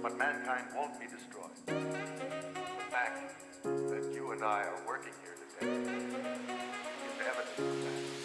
But mankind won't be destroyed. The fact that you and I are working here today is evidence of that.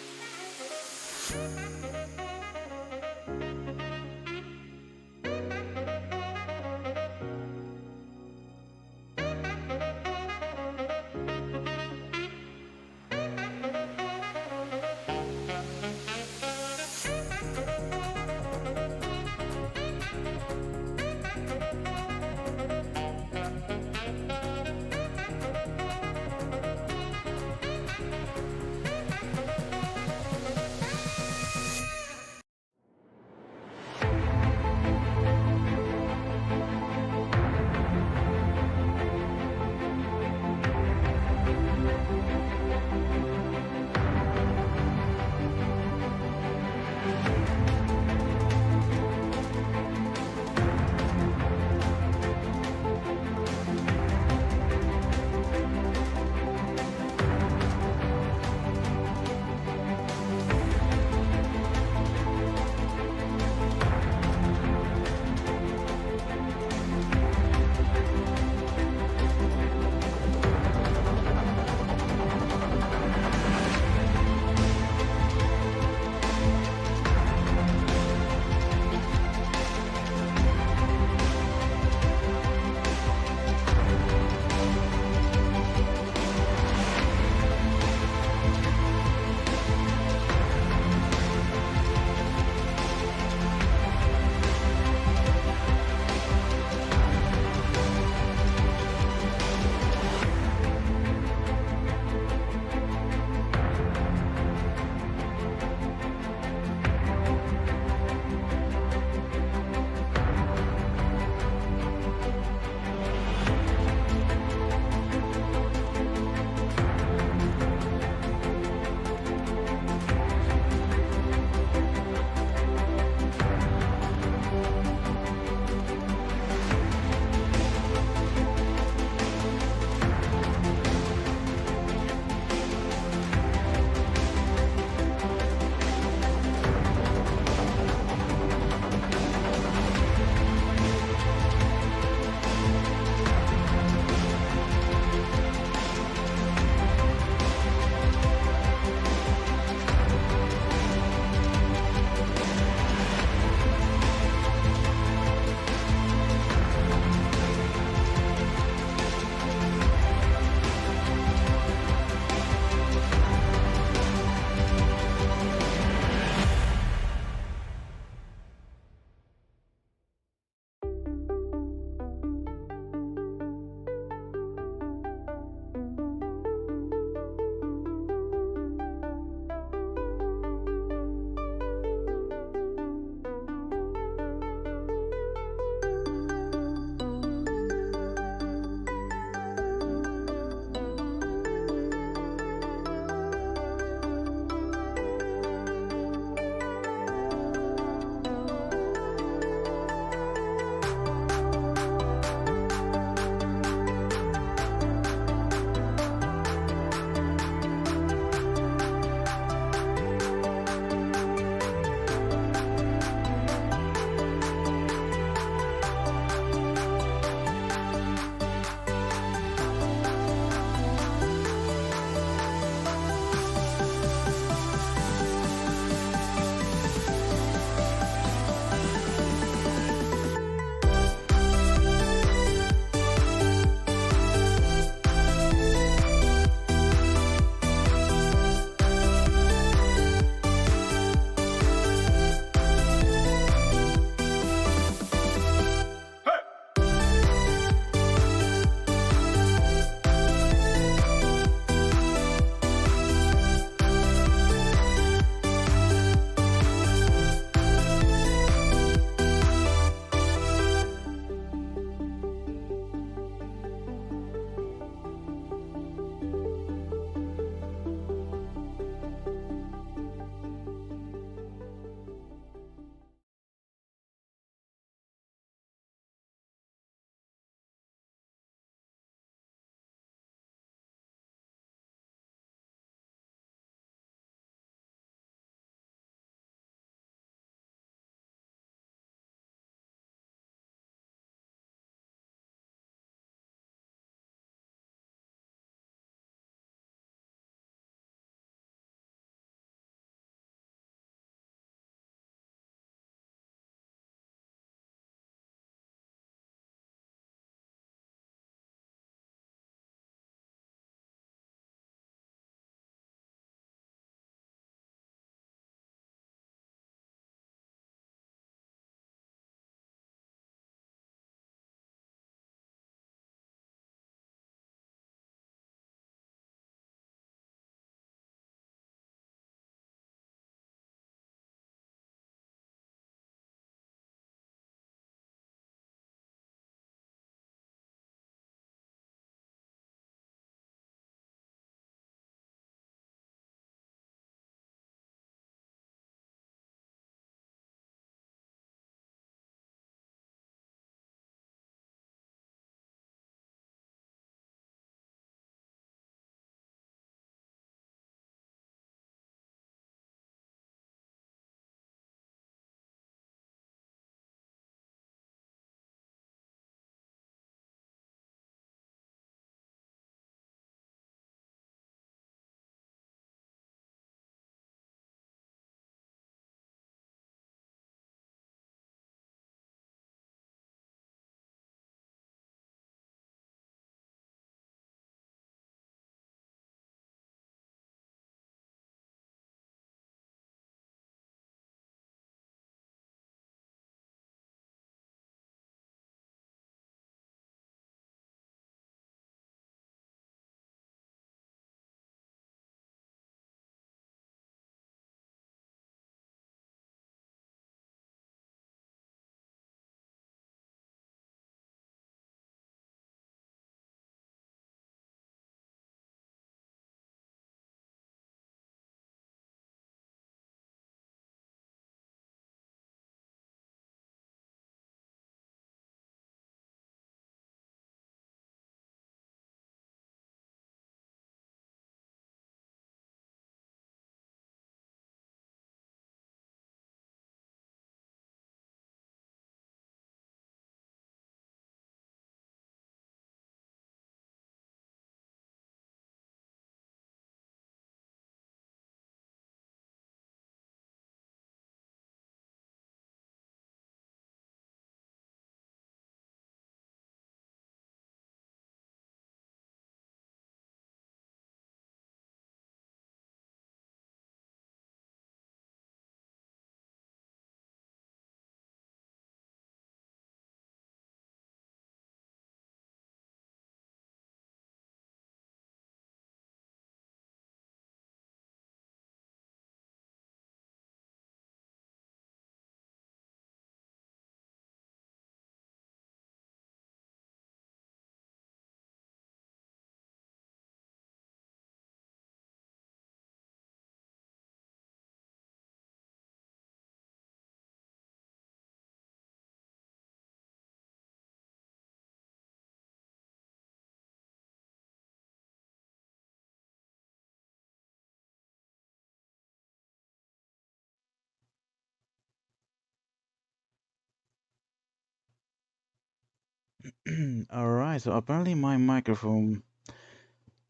Alright, so apparently my microphone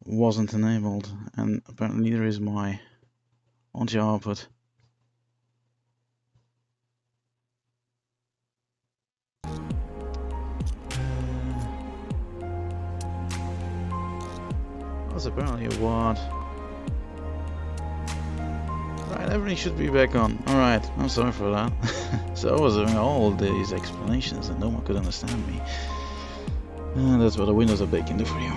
wasn't enabled, and apparently neither is my audio output. That's apparently what. Right, everything should be back on. Alright, I'm sorry for that. So I was doing all these explanations and no one could understand me. And that's what the Windows update can do for you.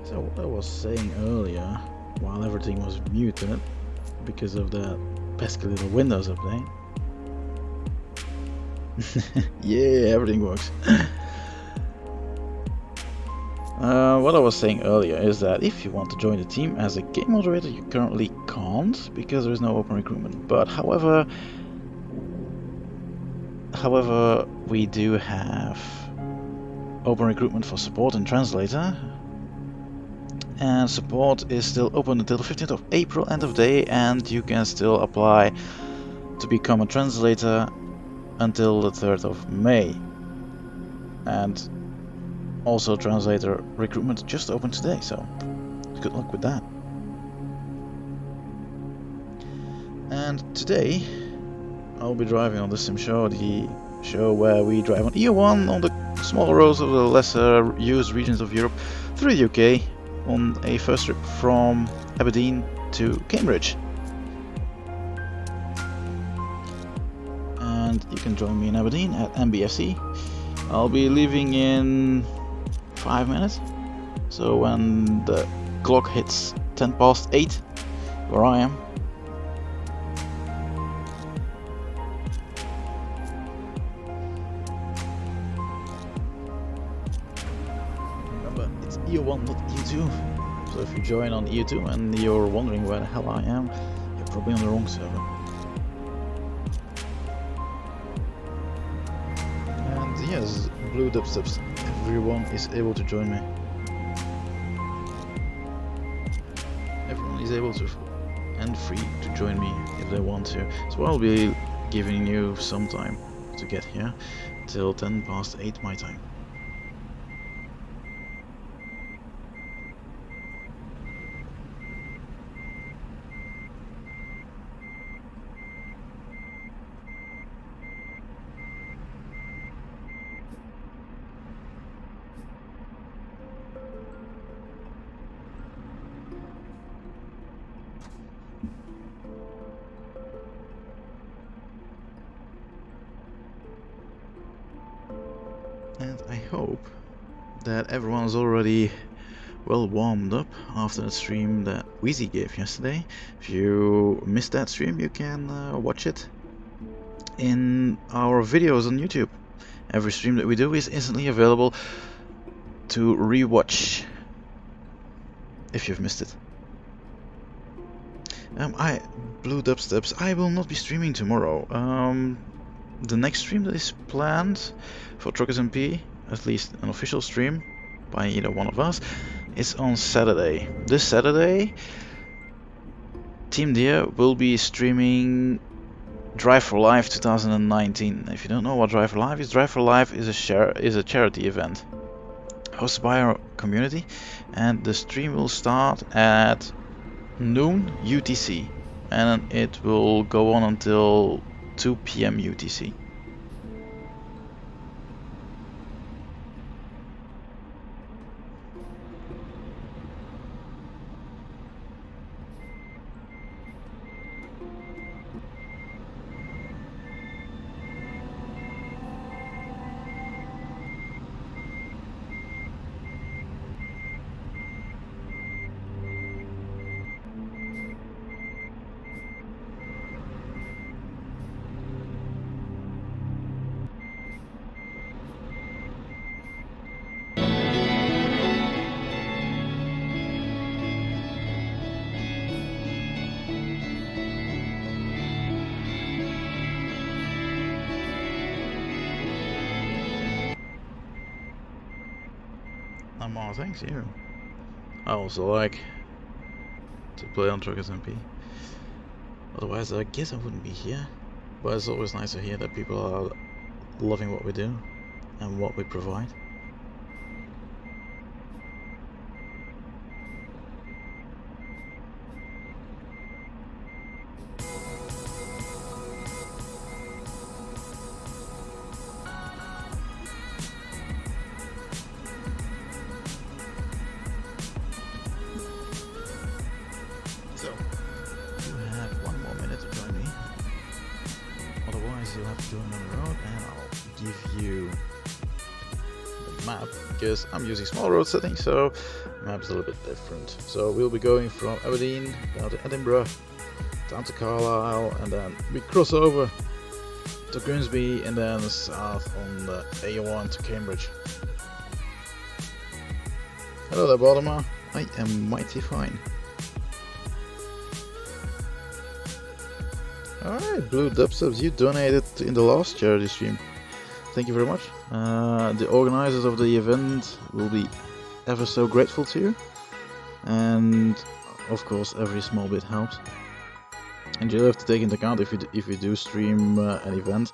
So what I was saying earlier, while everything was muted because of that pesky little Windows update. Yeah, everything works. What I was saying earlier is that if you want to join the team as a game moderator, you currently can't because there is no open recruitment. But however, we do have open recruitment for support and translator, and support is still open until the 15th of April, end of day, and you can still apply to become a translator until the 3rd of May. And also translator recruitment just opened today, so good luck with that. And today I'll be driving on the sim show, the show where we drive on E1 on the smaller roads of the lesser used regions of Europe through the UK on a first trip from Aberdeen to Cambridge. And you can join me in Aberdeen at MBFC. I'll be leaving in 5 minutes, so when the clock hits 10 past 8 where I am, remember it's EU1 not EU2, so if you join on EU2 and you're wondering where the hell I am, you're probably on the wrong server. And yes, blue dubsteps, everyone is able to join me. Everyone is able to and free to join me if they want to. So I'll be giving you some time to get here till 10 past 8 my time. And I hope that everyone's already well warmed up after the stream that Wheezy gave yesterday. If you missed that stream, you can watch it in our videos on YouTube. Every stream that we do is instantly available to rewatch if you've missed it. Blue Dubsteps, I will not be streaming tomorrow. The next stream that is planned for TruckersMP, at least an official stream by either one of us, is on Saturday. This Saturday, Team Deer will be streaming Drive for Life 2019. If you don't know what Drive for Life is a charity event hosted by our community, and the stream will start at noon UTC, and it will go on until 2 PM UTC. Oh, thanks you. I also like to play on TruckersMP. Otherwise, I guess I wouldn't be here. But it's always nice to hear that people are loving what we do and what we provide. So, you have 1 more minute to join me. Otherwise, you'll have to join on the road, and I'll give you the map, because I'm using small road settings, so the map's a little bit different. So we'll be going from Aberdeen down to Edinburgh, down to Carlisle, and then we cross over to Grimsby, and then south on the A1 to Cambridge. Hello there, Baltimore. I am mighty fine. Alright, Blue Dubstubs, you donated in the last charity stream. Thank you very much. The organizers of the event will be ever so grateful to you. And of course, every small bit helps. And you'll have to take into account if you do stream an event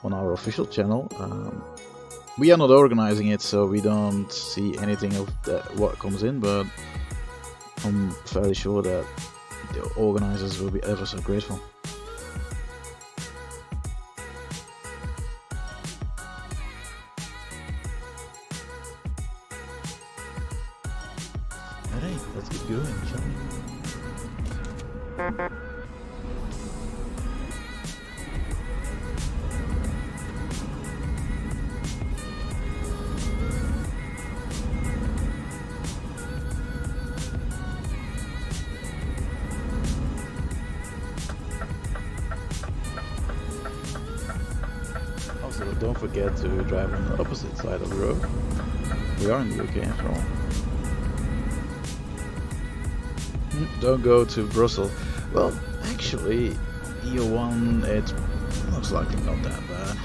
on our official channel. We are not organizing it, so we don't see anything of what comes in, but I'm fairly sure that the organizers will be ever so grateful. Alright, let's get going, shall we? Also, don't forget to drive on the opposite side of the road. We are in the UK after all. Don't go to Brussels. Well, actually, year 1, it's most likely not that bad.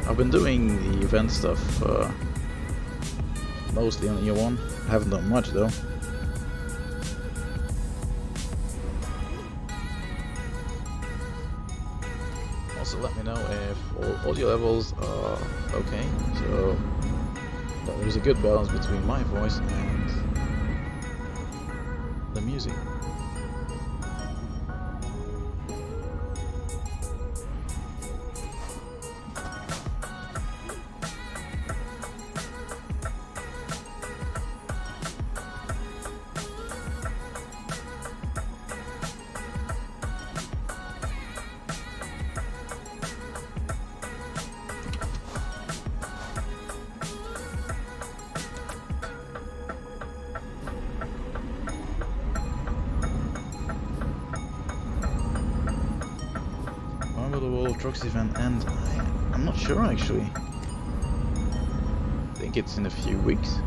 I've been doing the event stuff mostly on year 1. I haven't done much though. Also, let me know if all audio levels are okay, so that there's a good balance between my voice and the music. The World of Trucks event, and I'm not sure actually. I think it's in a few weeks.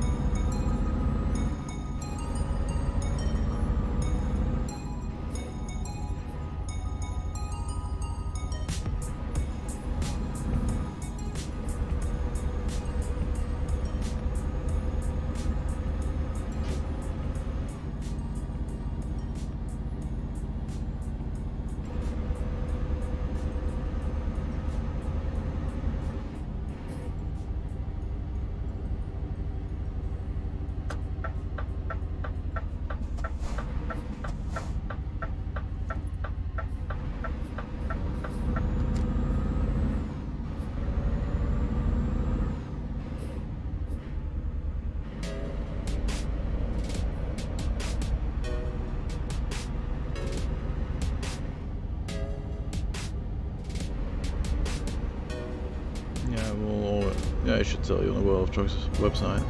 Yeah, I should tell you on the World of Trucks website.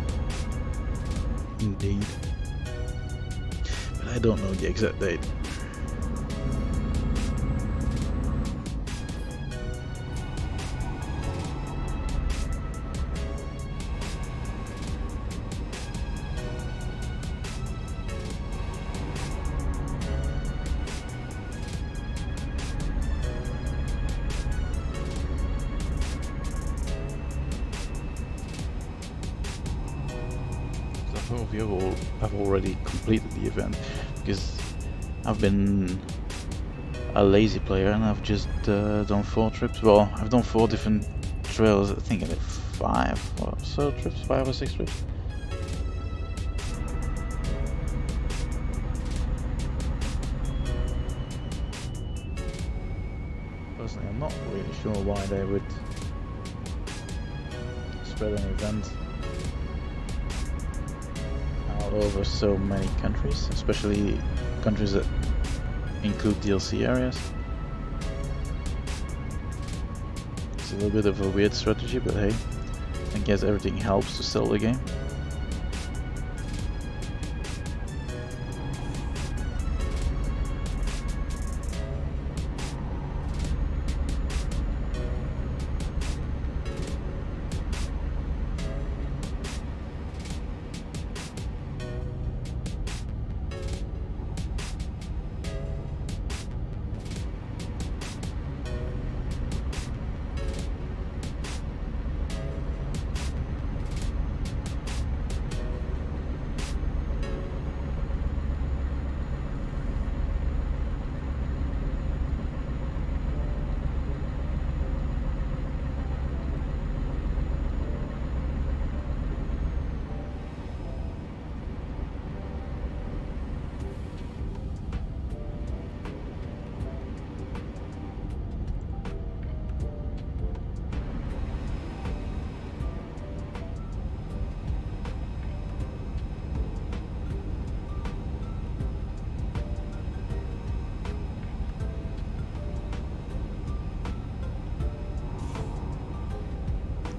Indeed. But I don't know the exact date. Some of you have already completed the event, because I've been a lazy player and I've just done 4 trips. Well, I've done 4 different trails. I think I did 5 or so trips, 5 or 6 trips. Personally, I'm not really sure why they would spread an event out over so many countries, especially countries that include DLC areas. It's a little bit of a weird strategy, but hey, I guess everything helps to sell the game.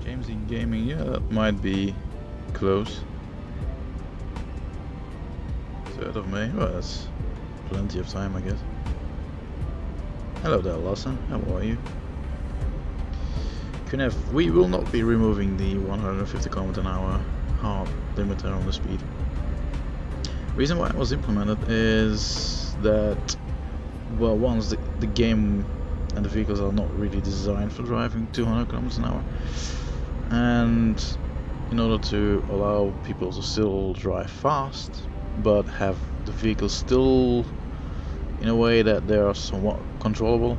James in gaming, yeah, that might be close. 3rd of May, well, that's plenty of time, I guess. Hello there, Lawson, how are you? Kunef, we will not be removing the 150 km/h hard limiter on the speed. Reason why it was implemented is that, well, once the game and the vehicles are not really designed for driving 200 km/h, and in order to allow people to still drive fast but have the vehicles still in a way that they are somewhat controllable,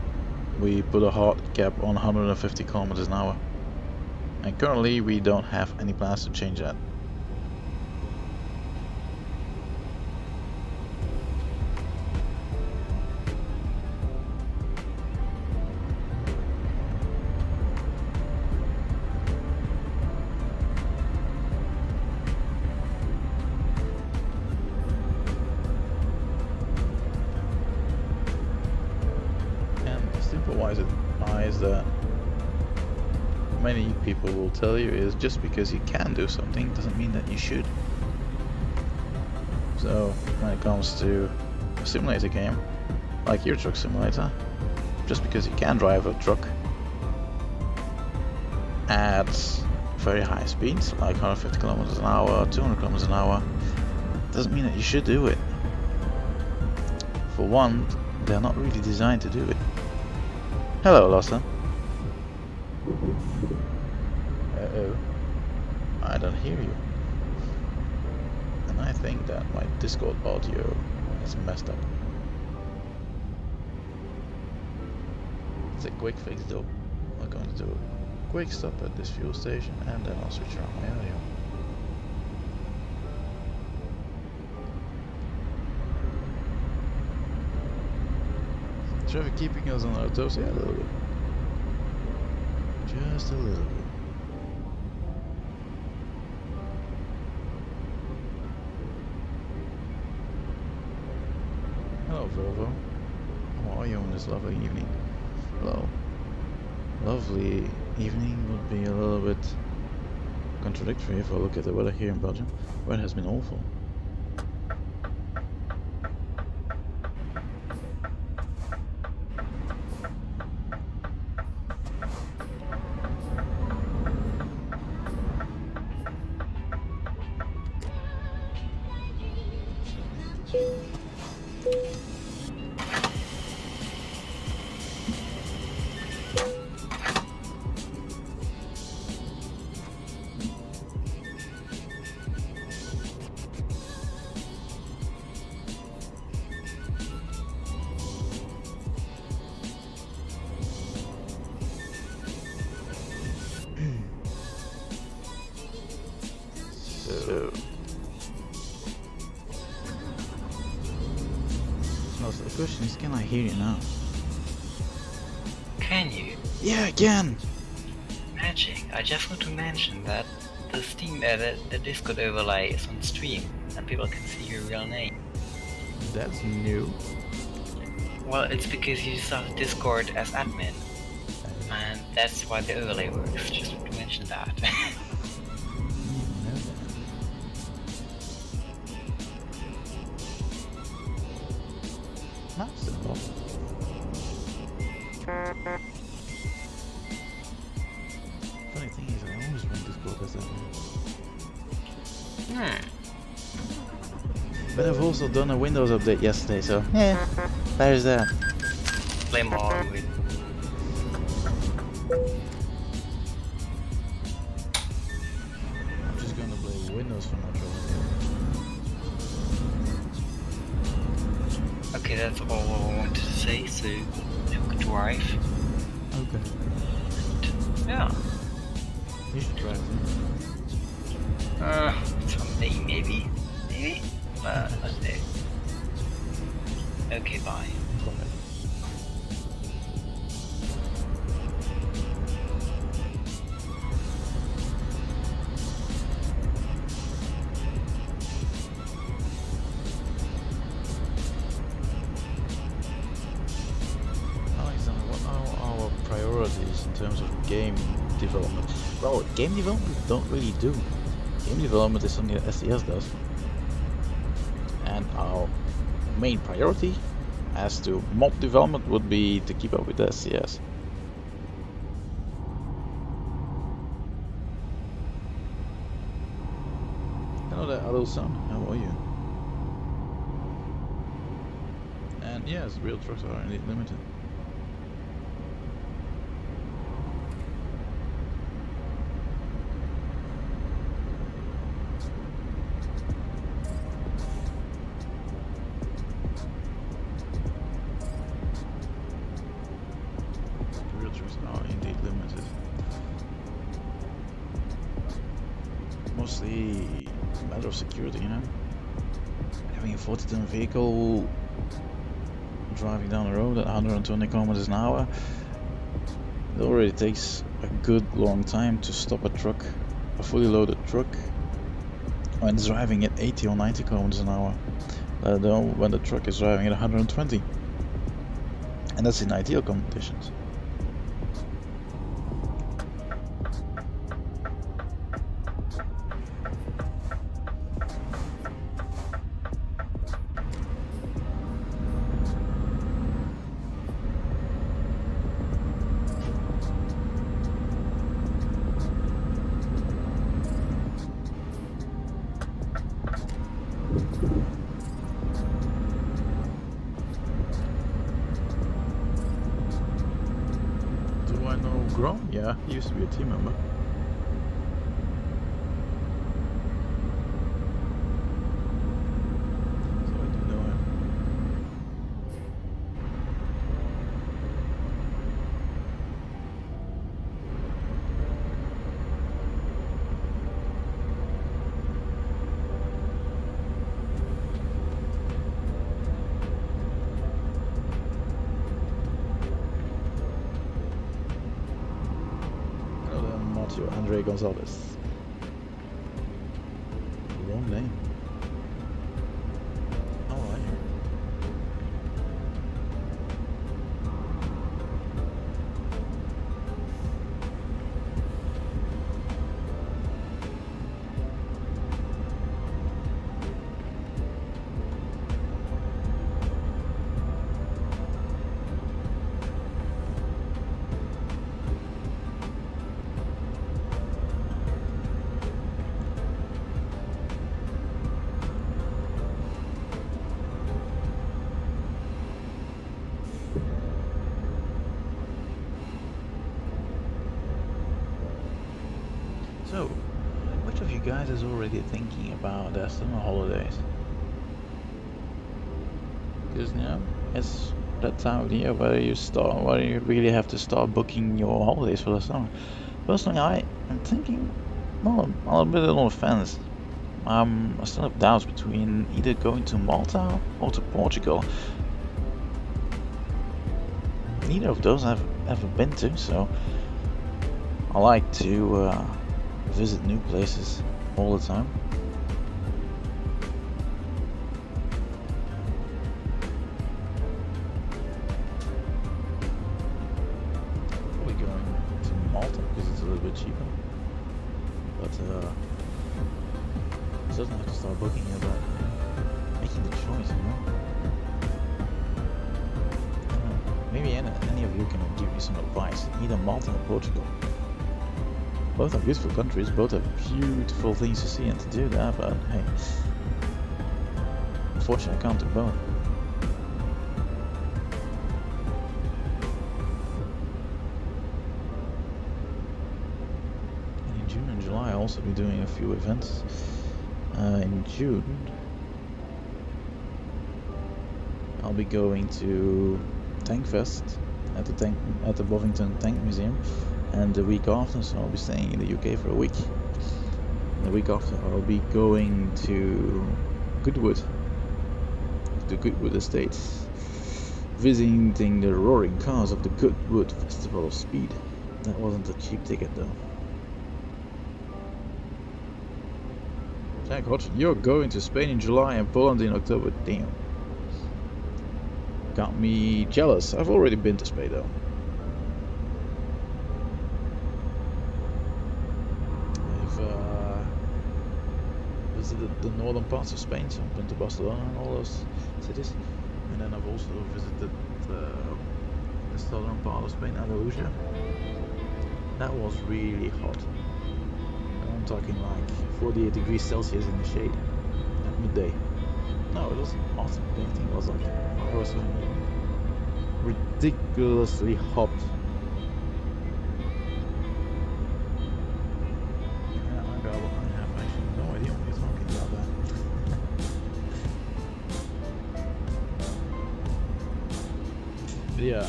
we put a hard cap on 150 km/h, and currently we don't have any plans to change that. Implies that many people will tell you is just because you can do something doesn't mean that you should. So when it comes to a simulator game like Euro Truck Simulator, just because you can drive a truck at very high speeds like 150 km/h, 200 km/h, doesn't mean that you should do it. For one, they're not really designed to do it. Hello, Lawson. Uh-oh. I don't hear you. And I think that my Discord audio is messed up. It's a quick fix though. I'm going to do a quick stop at this fuel station and then I'll switch around my audio. Traffic keeping us on our toes? Yeah, a little bit. Just a little bit. Hello, Volvo. How are you on this lovely evening? Hello. Lovely evening would be a little bit contradictory if I look at the weather here in Belgium, where it has been awful. question is, can I hear you now? Can you? Yeah, I can! Magic. I just want to mention that the the Discord overlay is on stream, and people can see your real name. That's new. Well, it's because you started Discord as admin, and that's why the overlay works. Just want to mention that. That's enough. Funny thing is, I always run Discord as admin. But I've also done a Windows update yesterday, so yeah, there's that. Play more with. I'm just gonna play Windows for now, Okay, that's all I wanted to say, so have a good drive. Okay. Yeah. You should try it. Someday, maybe. Maybe? Let's do. Okay, bye. Bye. Alexander, what are our priorities in terms of game development? Well, game development we don't really do. Game development is something that STS does. And our main priority as to mod development would be to keep up with the STS. Hello there, adult son, how are you? And yes, real trucks are indeed limited. Real trucks are indeed limited. Mostly a matter of security, you know? Having a 40-ton vehicle driving down the road at 120 kilometers an hour, it already takes a good long time to stop a truck, a fully loaded truck, when it's driving at 80 or 90 kilometers an hour, let alone when the truck is driving at 120. And that's in ideal conditions. Do I know Grom? Yeah, he used to be a team member. So I do know him. Matthew Andre Gonzalez. Wrong name. How are you? So, which of you guys is already thinking about the summer holidays? Because you know, it's that time of the year where you really have to start booking your holidays for the summer. Personally, I am thinking, well, I'm a bit on the fence. I still have doubts between either going to Malta or to Portugal. neither of those I've ever been to, so I like to visit new places all the time. Probably going to Malta because it's a little bit cheaper, but certainly have to start booking it, but making the choice, you know. Maybe any of you can give me some advice, either Malta or Portugal. Both are beautiful countries, both have beautiful things to see and to do there, but hey, unfortunately I can't do both. And in June and July I'll also be doing a few events. In June I'll be going to Tankfest at the Bovington Tank Museum, and the week after, so I'll be staying in the UK for a week. The week after I'll be going to Goodwood, the Goodwood Estate, visiting the roaring cars of the Goodwood Festival of Speed. That wasn't a cheap ticket though. Jack Hodgson, you're going to Spain in July and Poland in October. Damn. Got me jealous. I've already been to Spain though. I've visited the northern parts of Spain, so I've been to Barcelona and all those cities. And then I've also visited the southern part of Spain, Andalusia. That was really hot. I'm talking like 48 degrees Celsius in the shade at midday. No, it wasn't hot. I think it was like 5 or 7 ridiculously hot. Yeah, I have actually no idea what you're talking about there. But yeah,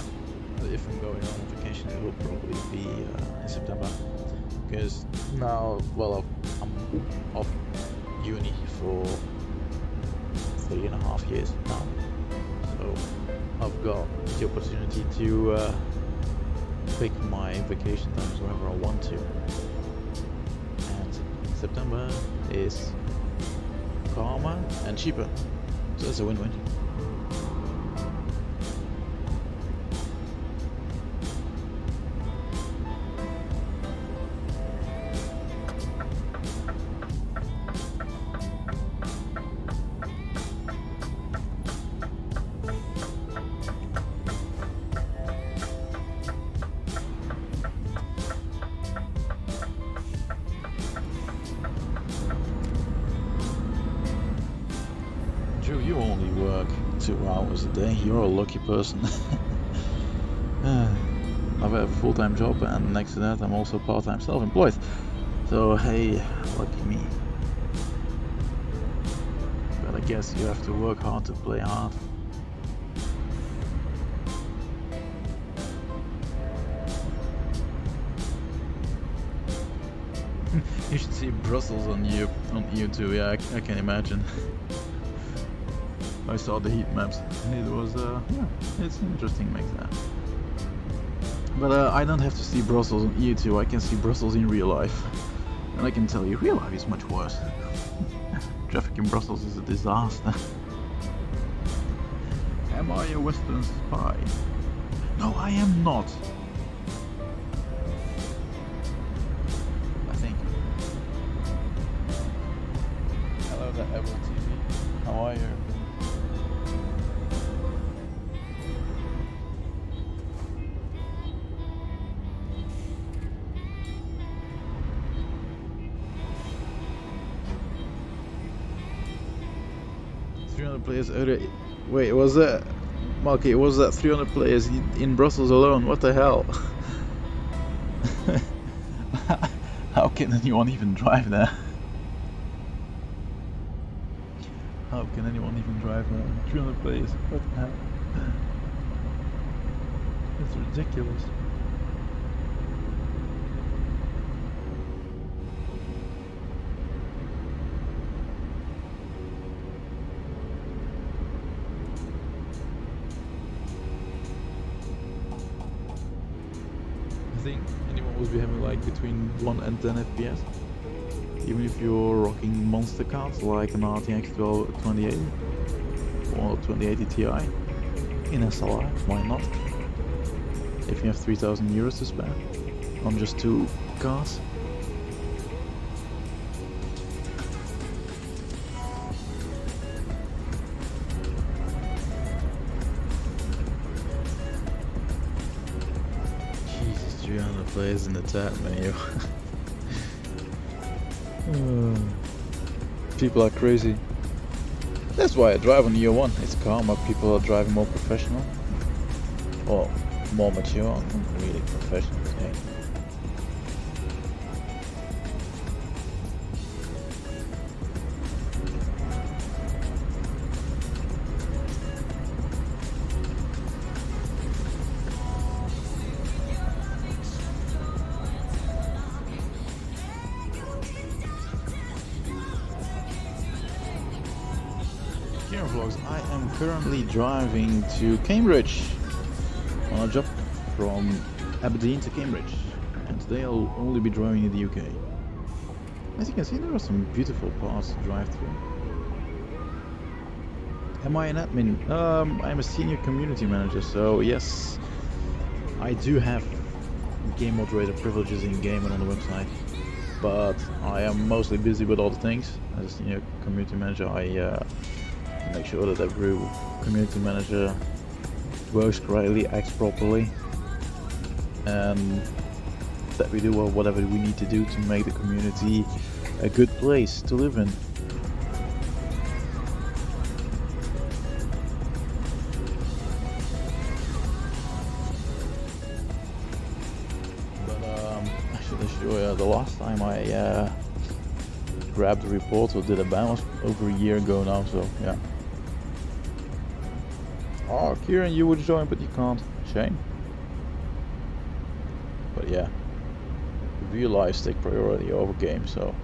if I'm going on vacation, it will probably be in September. Because now, well, I'm off uni for 3.5 years now, so I've got the opportunity to pick my vacation times wherever I want to, and September is calmer and cheaper, so it's a win-win. You only work 2 hours a day, you're a lucky person. I've a full-time job, and next to that I'm also part-time self-employed. So hey, lucky me. But I guess you have to work hard to play hard. You should see Brussels on YouTube, yeah, I can imagine. I saw the heat maps, and it was, yeah, it's an interesting mix there. But I don't have to see Brussels on YouTube, I can see Brussels in real life. And I can tell you, real life is much worse. Traffic in Brussels is a disaster. Am I a Western spy? No, I am not. I think. Hello there, Apple TV. How are you? Players. Wait, was that Malky? Was that 300 players in Brussels alone? What the hell? How can anyone even drive there? How can anyone even drive there? 300 players. What the hell? It's ridiculous. anyone will be having like between 1 and 10 FPS. Even if you're rocking monster cards like an RTX 2080 or 2080 Ti in SLI, why not? If you have 3,000 euros to spare on just 2 cards. Jesus, 300 players in the chat menu. People are crazy. That's why I drive on year 1. It's calmer, people are driving more professional. Or more mature, not really professional. Okay. Vlogs. I am currently driving to Cambridge on a job from Aberdeen to Cambridge, and today I'll only be driving in the UK. As you can see, there are some beautiful parts to drive through. Am I an admin? I'm a senior community manager, so yes, I do have game moderator privileges in game and on the website, but I am mostly busy with other things. As a senior community manager, I make sure that every community manager works correctly, acts properly, and that we do whatever we need to do to make the community a good place to live in. But I should assure you, the last time I grabbed a report or did a ban was over a year ago now, so yeah. Oh, Kieran, you would join, but you can't. Shame. But yeah, real lives take priority over game, so.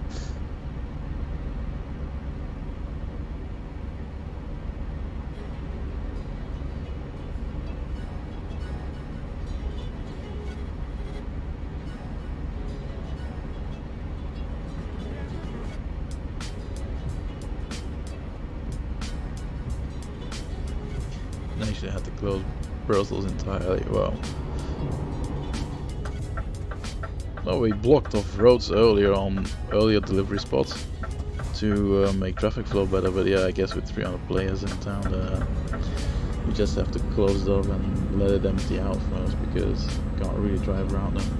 Actually had to close Brussels entirely. Well, we blocked off roads earlier delivery spots to make traffic flow better, but yeah, I guess with 300 players in town, you just have to close it off and let it empty out first, because you can't really drive around them.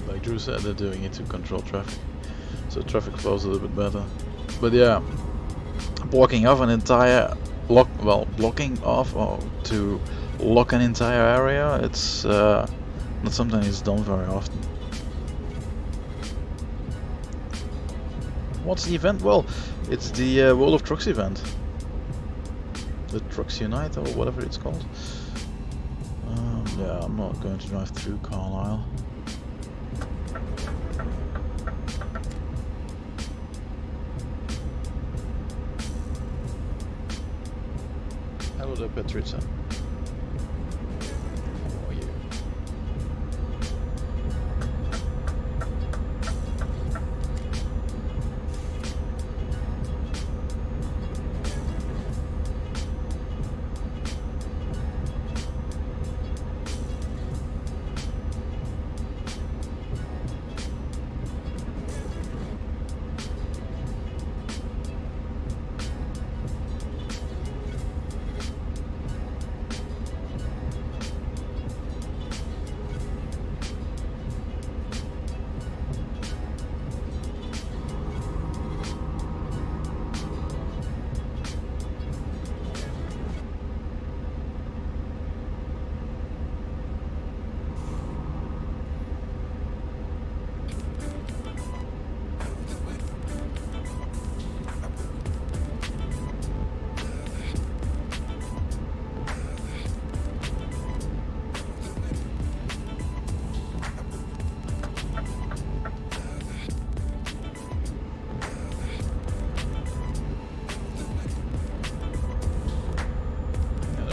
Like Drew said, they're doing it to control traffic, so traffic flows a little bit better. But yeah, blocking off an entire blocking off or to lock an entire area, it's not something that's done very often. What's the event? Well, it's the World of Trucks event, the Trucks Unite or whatever it's called. Yeah, I'm not going to drive through Carlisle. Hello, Patricia. How are you?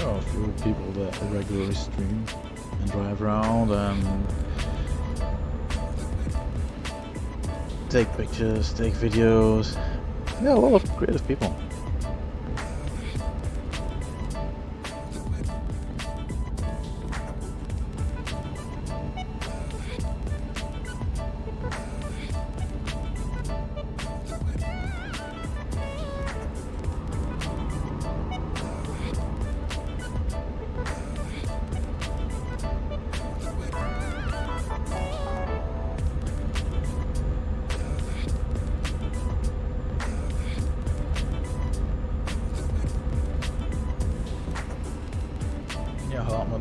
There are a few people that regularly stream and drive around and take pictures, take videos. Yeah, a lot of creative people.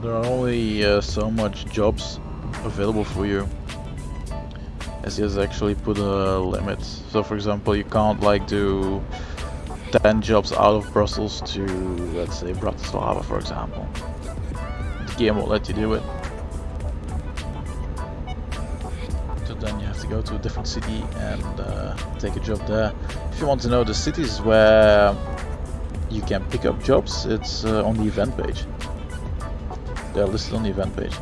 There are only so much jobs available for you, as he has actually put a limit. So for example, you can't like do 10 jobs out of Brussels to, let's say, Bratislava, for example. The game won't let you do it. So then you have to go to a different city and take a job there. If you want to know the cities where you can pick up jobs, it's on the event page. They're listed on the event page.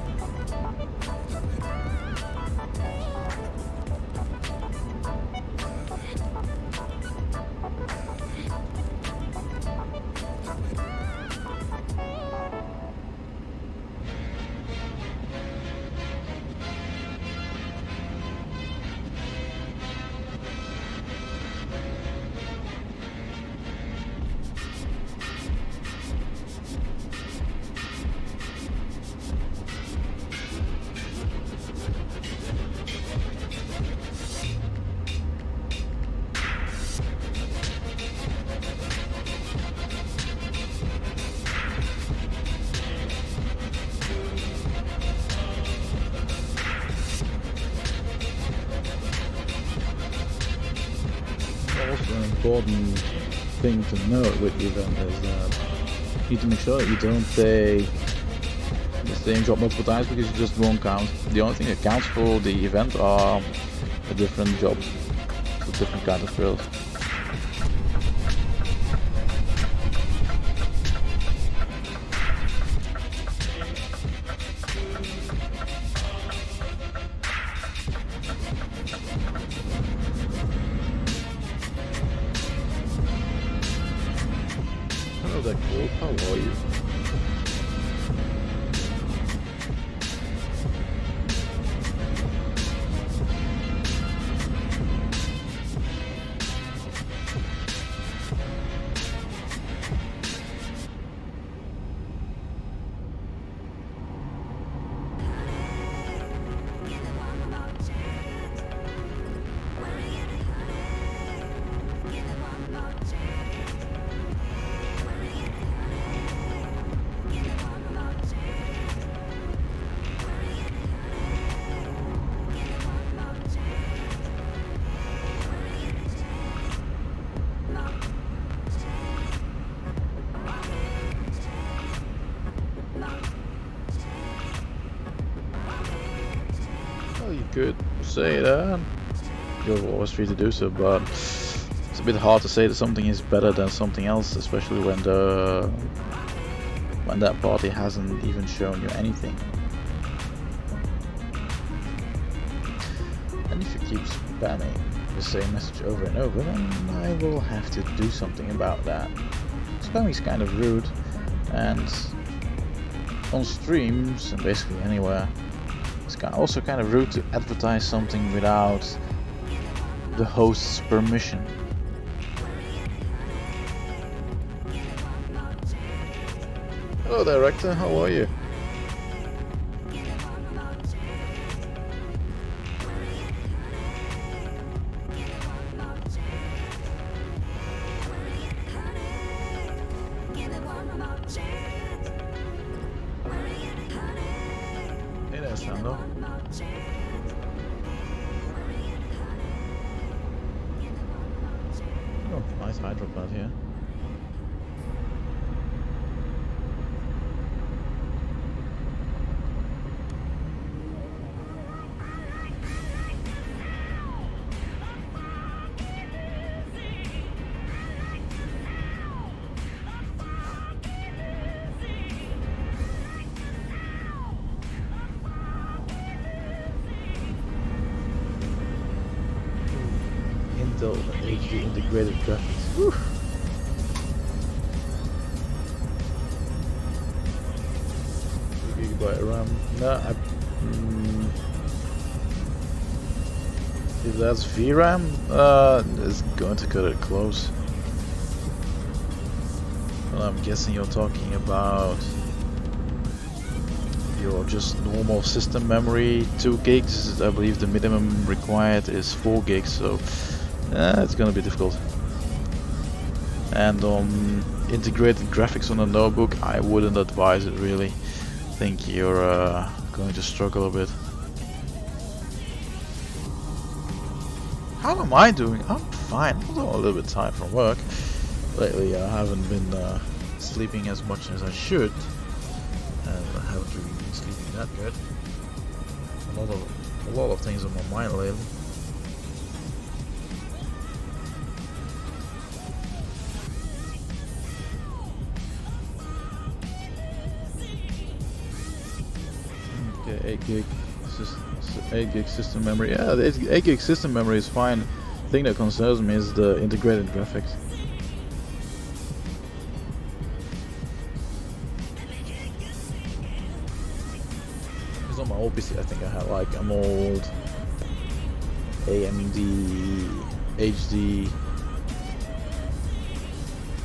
Also an important thing to note with the event is that you need to make sure that you don't take the same job multiple times, because you just won't count. The only thing that counts for the event are the different jobs, the different kind of skills. Hello there, Cool. How are you? You could say that. You're always free to do so, but it's a bit hard to say that something is better than something else, especially when that party hasn't even shown you anything. And if you keep spamming the same message over and over, then I will have to do something about that. Spamming is kind of rude, and on streams and basically anywhere, it's also kind of rude to advertise something without the host's permission. Hello director, how are you? Hey there, Sando. Oh, nice hydro plant here. Intel HD integrated graphics. Whew. GB RAM. No, if that's VRAM, it's going to cut it close. Well, I'm guessing you're talking about your just normal system memory, 2 gigs. I believe the minimum required is 4 gigs, so it's gonna be difficult. And on integrated graphics on a notebook, I wouldn't advise it really. I think you're going to struggle a bit. How am I doing? I'm fine, although a little bit tired from work. Lately I haven't been sleeping as much as I should, and I haven't really been sleeping that good. A lot of things on my mind lately. Okay, 8 gig system memory. Yeah, the 8 gig system memory is fine. The thing that concerns me is the integrated graphics. Because on my old PC, I think I had like an old AMD HD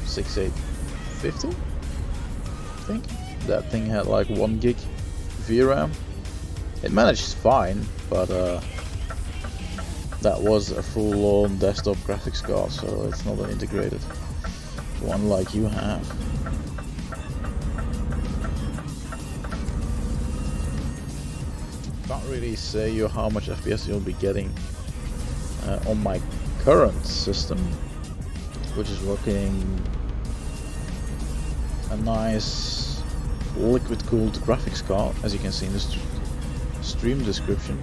6850. I think that thing had like 1 gig VRAM. It managed fine, but that was a full-on desktop graphics card, so it's not an integrated one like you have. Can't really say you how much FPS you'll be getting on my current system, which is working a nice liquid-cooled graphics card, as you can see in the stream description.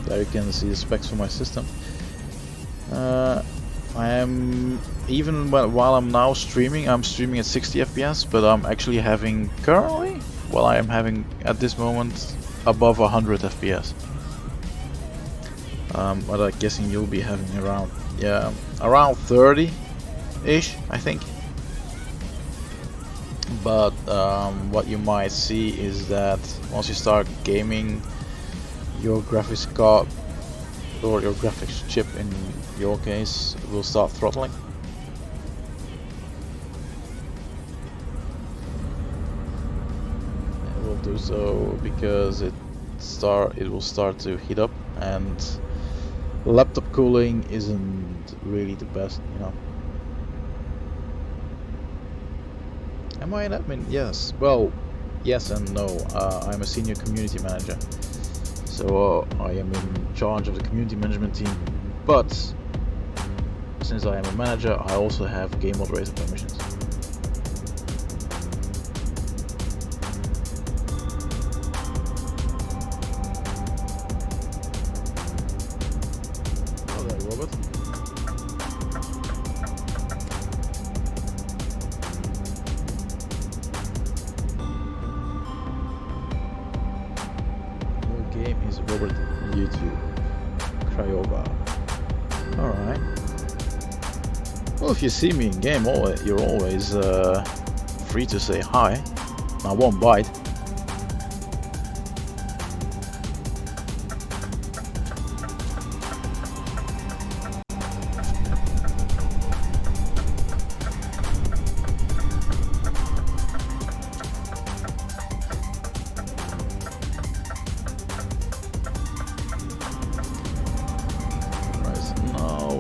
There you can see the specs for my system. I am, even while I'm now streaming, I'm streaming at 60 FPS, but I'm actually having currently, well, I am having at this moment above 100 FPS. But I'm guessing you'll be having around, yeah, around 30-ish, I think. But what you might see is that once you start gaming, your graphics card, or your graphics chip in your case, will start throttling. It will do so because it will start to heat up, and laptop cooling isn't really the best, you know. Am I an admin? Yes. Well, yes and no. I'm a senior community manager, so I am in charge of the community management team. But since I am a manager, I also have game moderator permissions. Oh, there, Robert. Robert YouTube Cryoga. Alright. Well, if you see me in game, you're always free to say hi. I won't bite.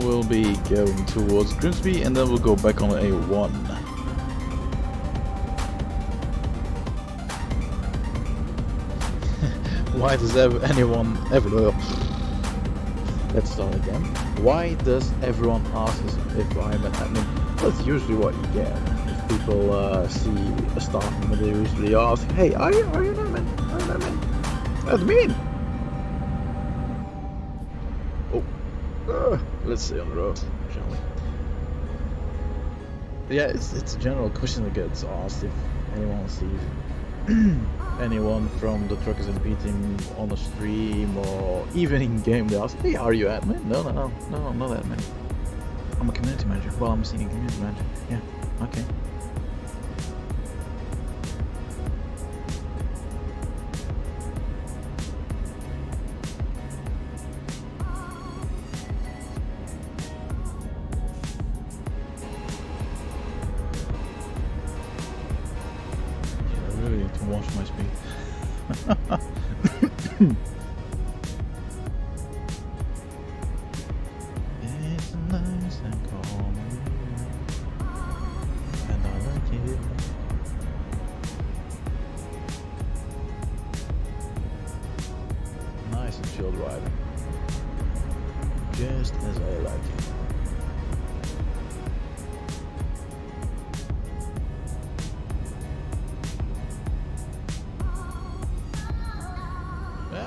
We'll be going towards Grimsby, and then we'll go back on A1. Why does anyone ever... Let's start again. Why does everyone ask us if I'm an admin? That's usually what you get. If people see a staff member, they usually ask, hey, are you an admin? Are you an admin? Admin! Let's stay on the road, shall we? But yeah, it's a general question that gets asked if anyone sees anyone from the TruckersMP team on a stream or even in game, they ask, "Hey, are you admin?" No, I'm not admin. I'm a community manager. Well, I'm a senior community manager. Yeah, okay. To watch my speed. It's nice and calm, and I like it. Nice and chill driving, just as I like it.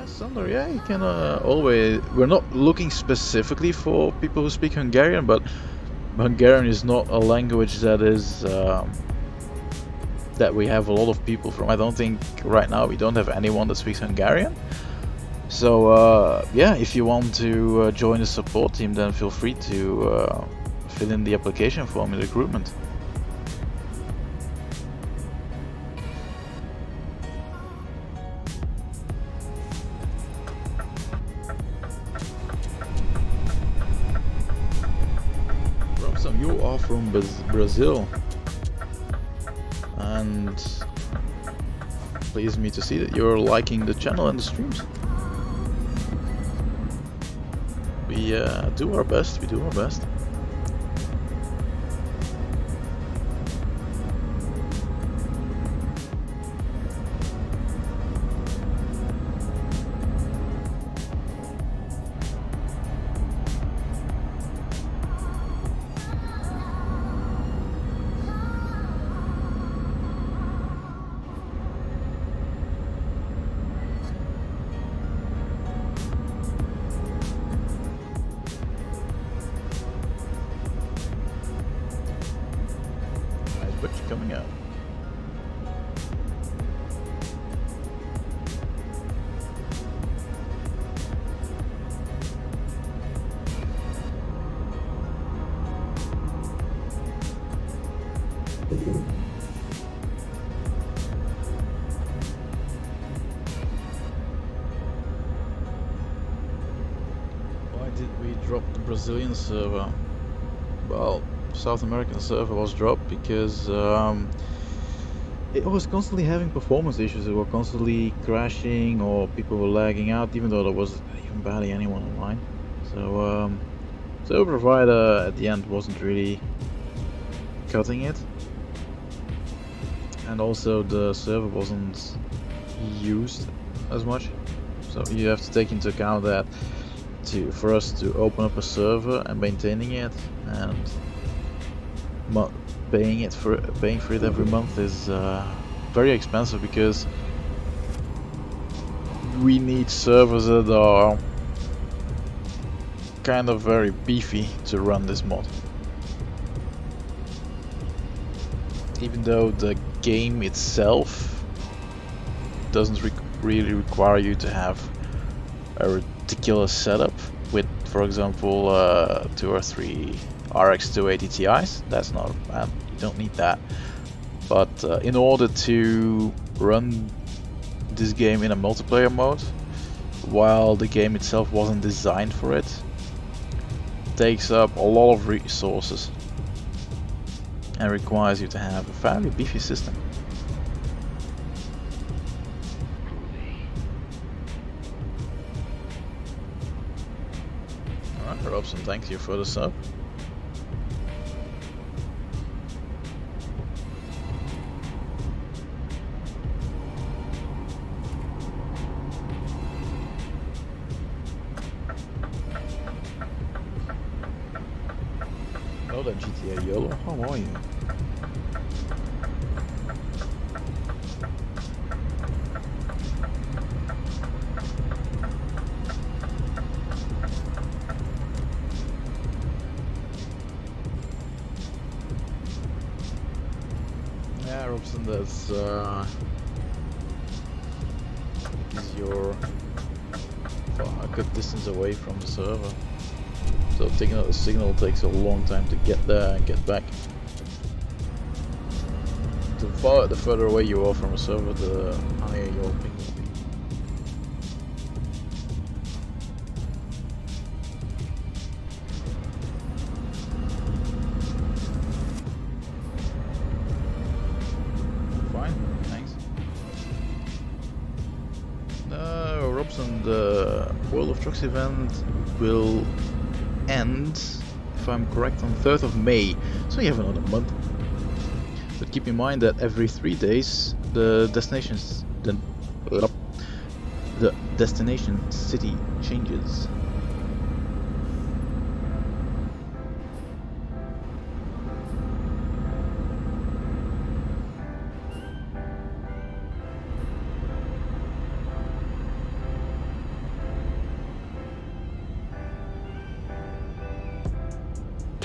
Sander, yeah, you can always. We're not looking specifically for people who speak Hungarian, but Hungarian is not a language that is that we have a lot of people from. I don't think right now we don't have anyone that speaks Hungarian. So yeah, if you want to join the support team, then feel free to fill in the application form in recruitment. You are from Brazil, and pleased me to see that you're liking the channel and the streams. We do our best. We do our best. Coming out. Why did we drop the Brazilian server? Well, South American server was dropped because it was constantly having performance issues. It were constantly crashing or people were lagging out, even though there was even barely anyone online. So server provider at the end wasn't really cutting it, and also the server wasn't used as much. So you have to take into account that for us to open up a server and maintaining it and paying for it every month is very expensive, because we need servers that are kind of very beefy to run this mod. Even though the game itself doesn't really require you to have a ridiculous setup with, for example, 2 or 3 RX 280 Ti's. That's not bad, you don't need that. But in order to run this game in a multiplayer mode, while the game itself wasn't designed for it, takes up a lot of resources and requires you to have a fairly beefy system. Alright, Robson, thank you for the sub. Hello there, GTA YOLO, how are you? Yeah, Robson, because you're a good distance away from the server. So taking out the signal takes a long time to get there and get back. The further away you are from a server, the higher your ping will be. Fine, thanks. No, Robson, the World of Trucks event will end, if I'm correct, on 3rd of May. So you have another month. But keep in mind that every 3 days the destination city changes.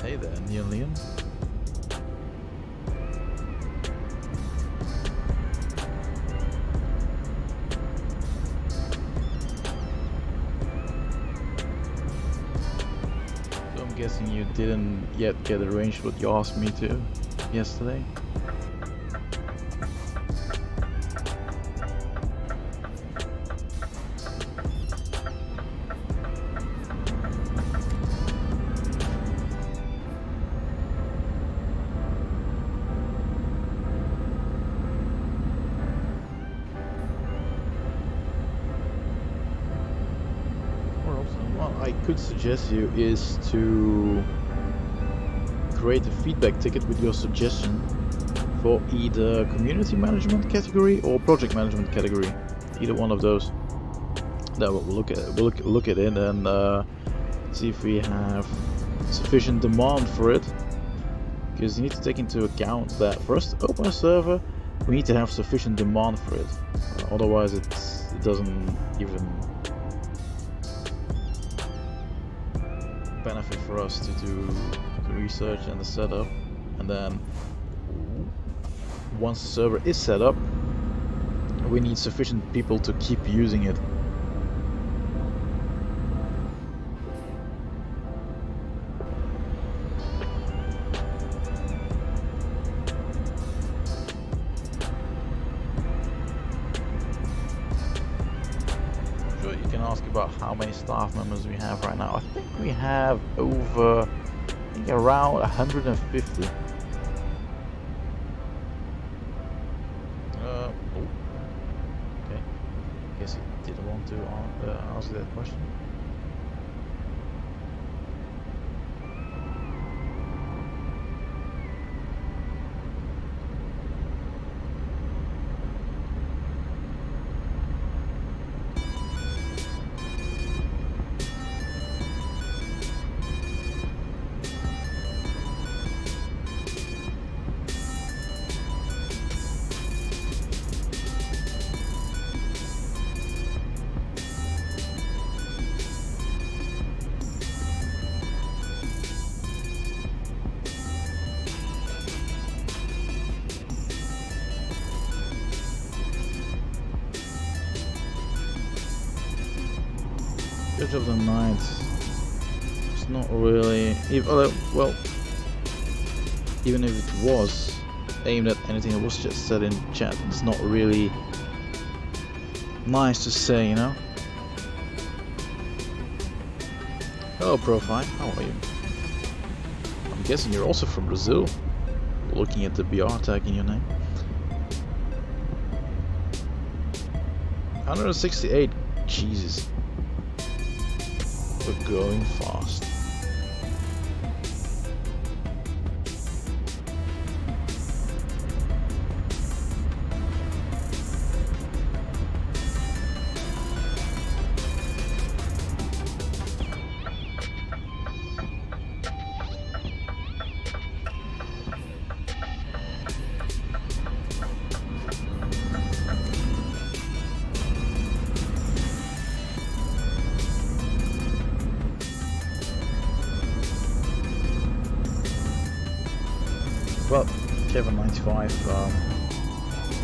Hey there, Neon Liam. Guessing you didn't yet get arranged what you asked me to yesterday. What I could suggest you is to create a feedback ticket with your suggestion for either community management category or project management category. Either one of those. That we'll look at. We'll look at it and see if we have sufficient demand for it. Because you need to take into account that for us to open a server, we need to have sufficient demand for it. Otherwise, it doesn't even benefit for us to do the research and the setup, and then once the server is set up, we need sufficient people to keep using it. Sure, you can ask about how many staff members we have right now. I think we have over, around 150. Okay. Guess he didn't want to ask that question. Judge of the Night. It's not really. Well, even if it was aimed at anything that was just said in chat, it's not really nice to say, you know? Hello, Profile. How are you? I'm guessing you're also from Brazil. Looking at the BR tag in your name. 168. Jesus. We're going fast. Well, Kevin 95,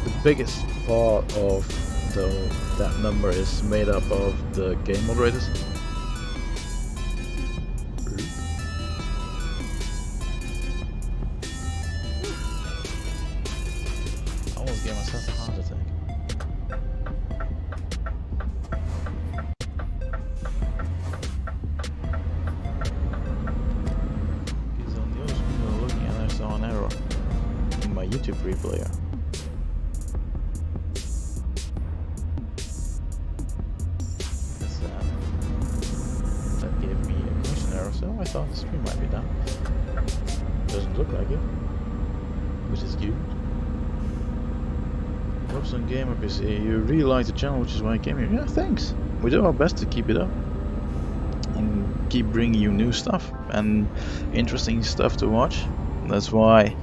the biggest part of though that number is made up of the game moderators. I almost gave myself a heart attack. Because on the other screen we were looking at, I saw an error in my YouTube replayer. That gave me a connection error, so I thought the stream might be down. Doesn't look like it, which is good. Robson Gamer PC, you really like the channel, which is why I came here. Yeah, thanks. We do our best to keep it up and keep bringing you new stuff and interesting stuff to watch. That's why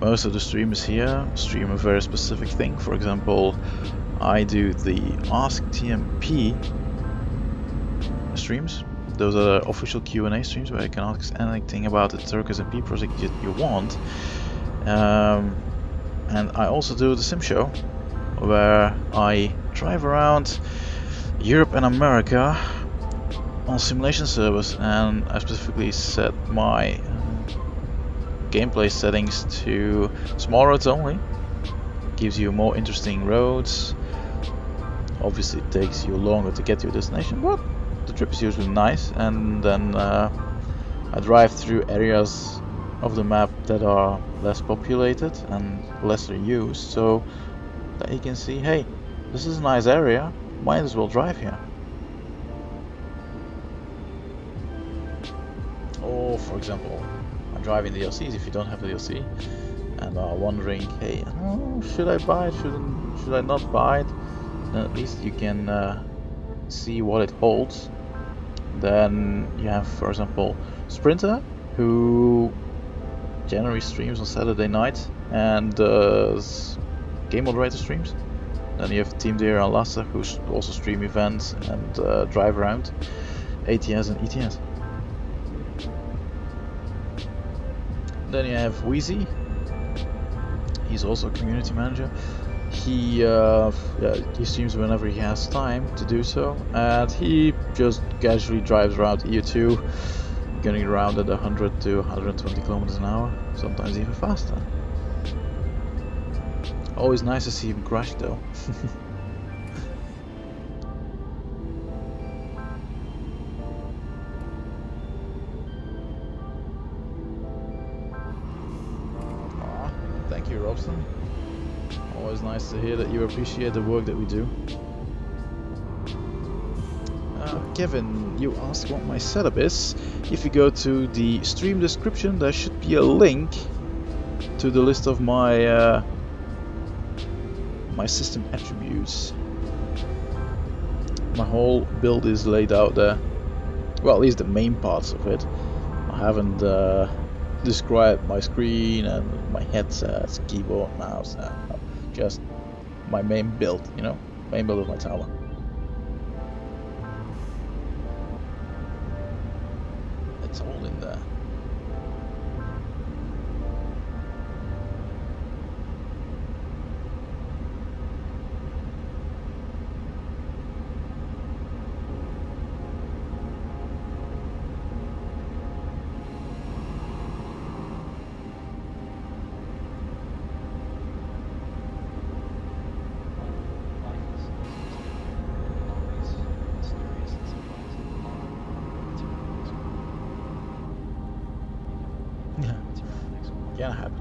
most of the streamers here stream a very specific thing. For example, I do the Ask TMP streams. Those are official Q&A streams where you can ask anything about the TruckersMP project you want. And I also do the Sim Show, where I drive around Europe and America on simulation servers, and I specifically set my gameplay settings to small roads only. Gives you more interesting roads. Obviously it takes you longer to get to your destination, but the trip is usually nice. And then I drive through areas of the map that are less populated and lesser used, so that you can see, hey, this is a nice area, might as well drive here. Or for example, I'm driving the DLCs if you don't have the DLC and are wondering, hey, should I buy it, should I not buy it? Then at least you can see what it holds. Then you have, for example, Sprinter, who generally streams on Saturday night and does game moderator streams. Then you have Team Deer and Lasse, who also stream events and drive around ATS and ETS. Then you have Wheezy. He's also a community manager. He streams whenever he has time to do so, and he just casually drives around EU2, getting around at 100 to 120 kilometers an hour, sometimes even faster. Always nice to see him crash though. Thank you, Robson. Always nice to hear that you appreciate the work that we do. Kevin, you asked what my setup is. If you go to the stream description, there should be a link to the list of my my system attributes. My whole build is laid out there. Well, at least the main parts of it. I haven't described my screen and my headsets, keyboard, mouse, just my main build, you know, main build of my tower. It's all in there. Can happen.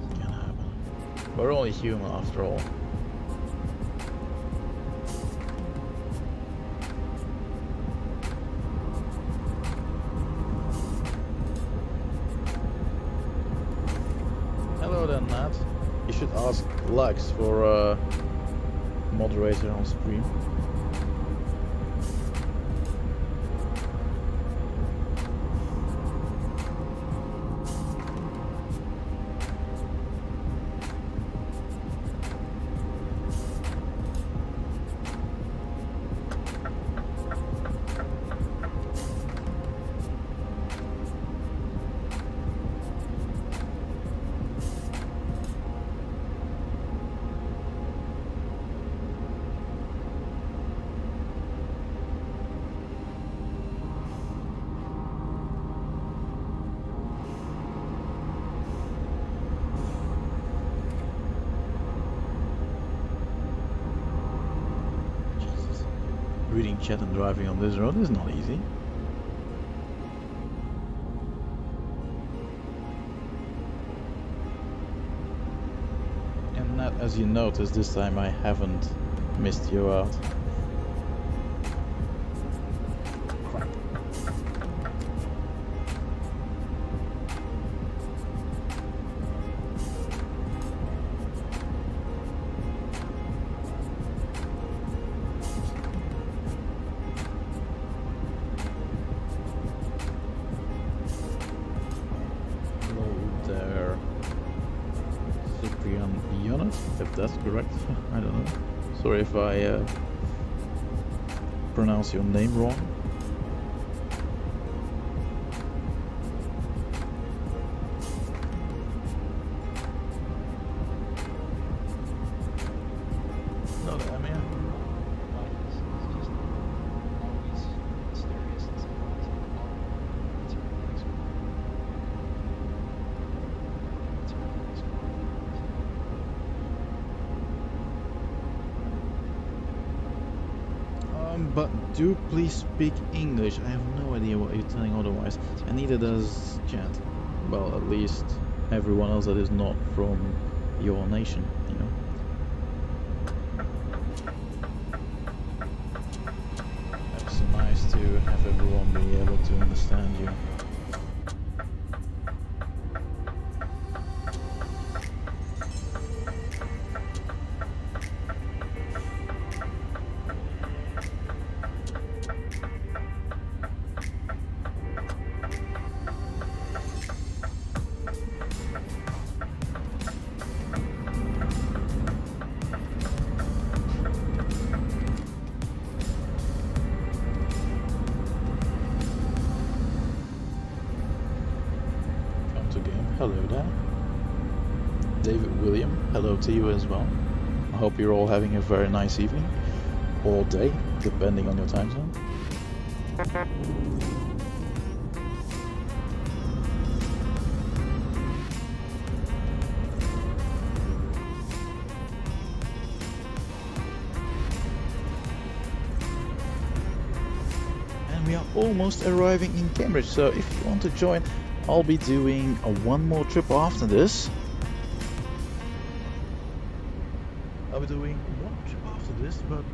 We're only human after all. Hello there, Nat. You should ask Lux for a moderator on stream. Reading chat and driving on this road is not easy. And Nat, as you noticed, this time I haven't missed you out. Crap. If that's correct, I don't know. Sorry if I pronounce your name wrong. No, I mean, but do please speak English. I have no idea what you're telling otherwise, and neither does chat. Well, at least everyone else that is not from your nation, you know. It's so nice to have everyone be able to understand you. Hello there. David William, hello to you as well. I hope you're all having a very nice evening, or day, depending on your time zone. And we are almost arriving in Cambridge, so if you want to join, I'll be doing one more trip after this. I'll be doing one trip after this, but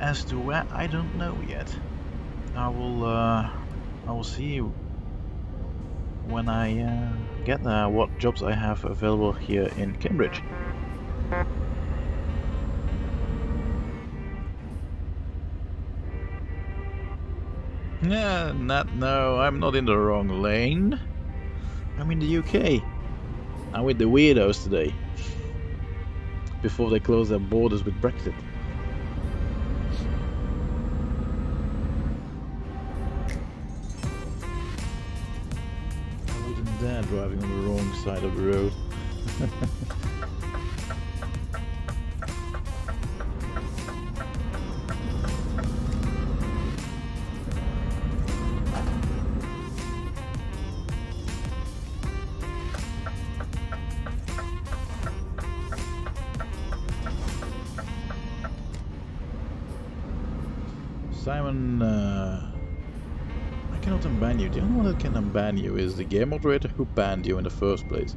as to where, I don't know yet. I will see when I get there what jobs I have available here in Cambridge. Yeah, no, I'm not in the wrong lane. I'm in the UK. I'm with the weirdos today. Before they close their borders with Brexit. I wouldn't dare driving on the wrong side of the road. Simon, I cannot unban you. The only one that can unban you is the game moderator who banned you in the first place.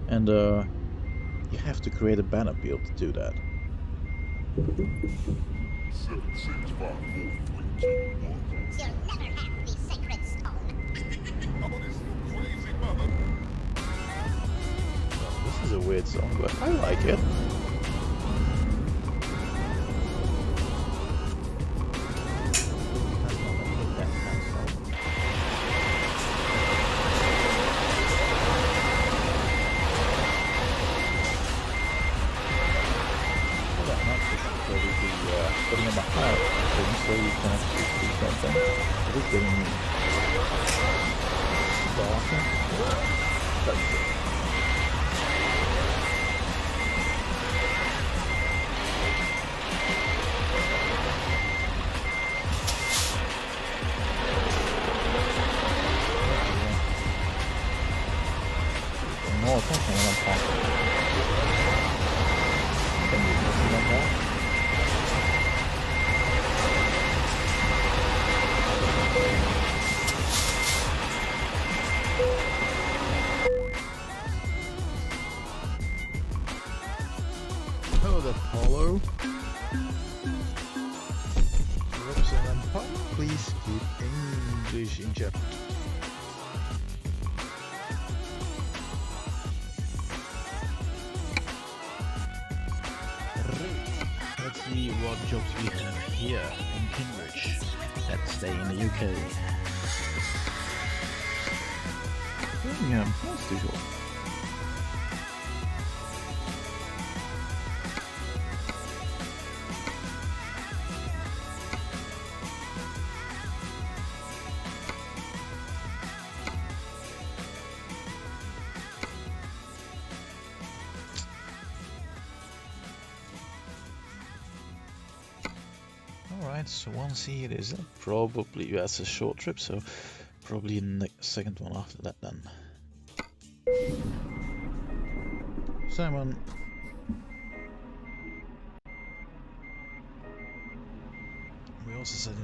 And you have to create a ban appeal to do that. 7, 6, 5, 4, 3, 2, 1. You'll never have the sacred stone. Oh, this crazy mother. Well, this is a weird song, but I like it. Putting in the higher thing so you can actually see something. It is getting darker. That's good. More attention when I'm talking. Can you see that? Hello? Roxanne, please keep English in chat. Let's see what jobs we have here in Cambridge that stay in the UK. Birmingham, that's too short. Alright, so Swansea it is. Probably that's a short trip, so probably the second one after that then. Simon. We also said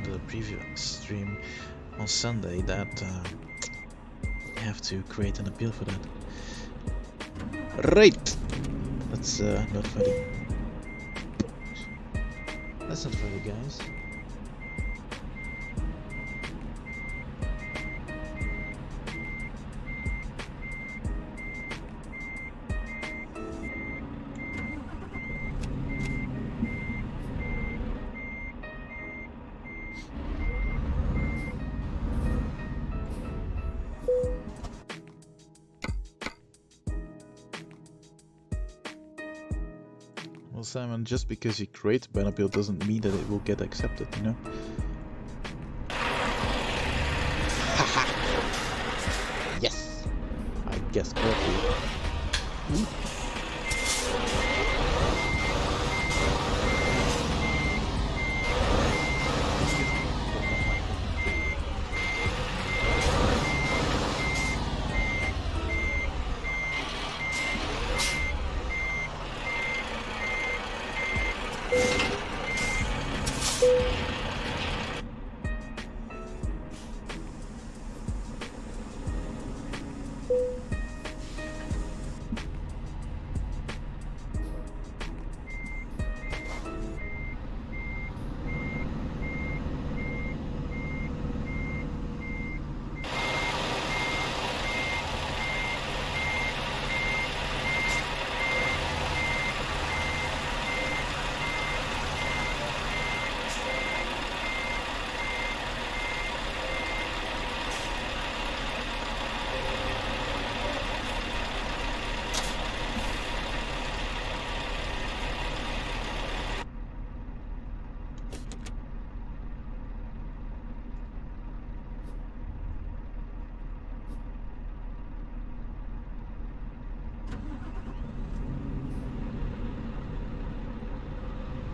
in the previous stream on Sunday that you have to create an appeal for that. Right! That's not funny. That's not funny, guys. Well, Simon, just because you create a ban appeal doesn't mean that it will get accepted, you know? Yes! I guessed correctly.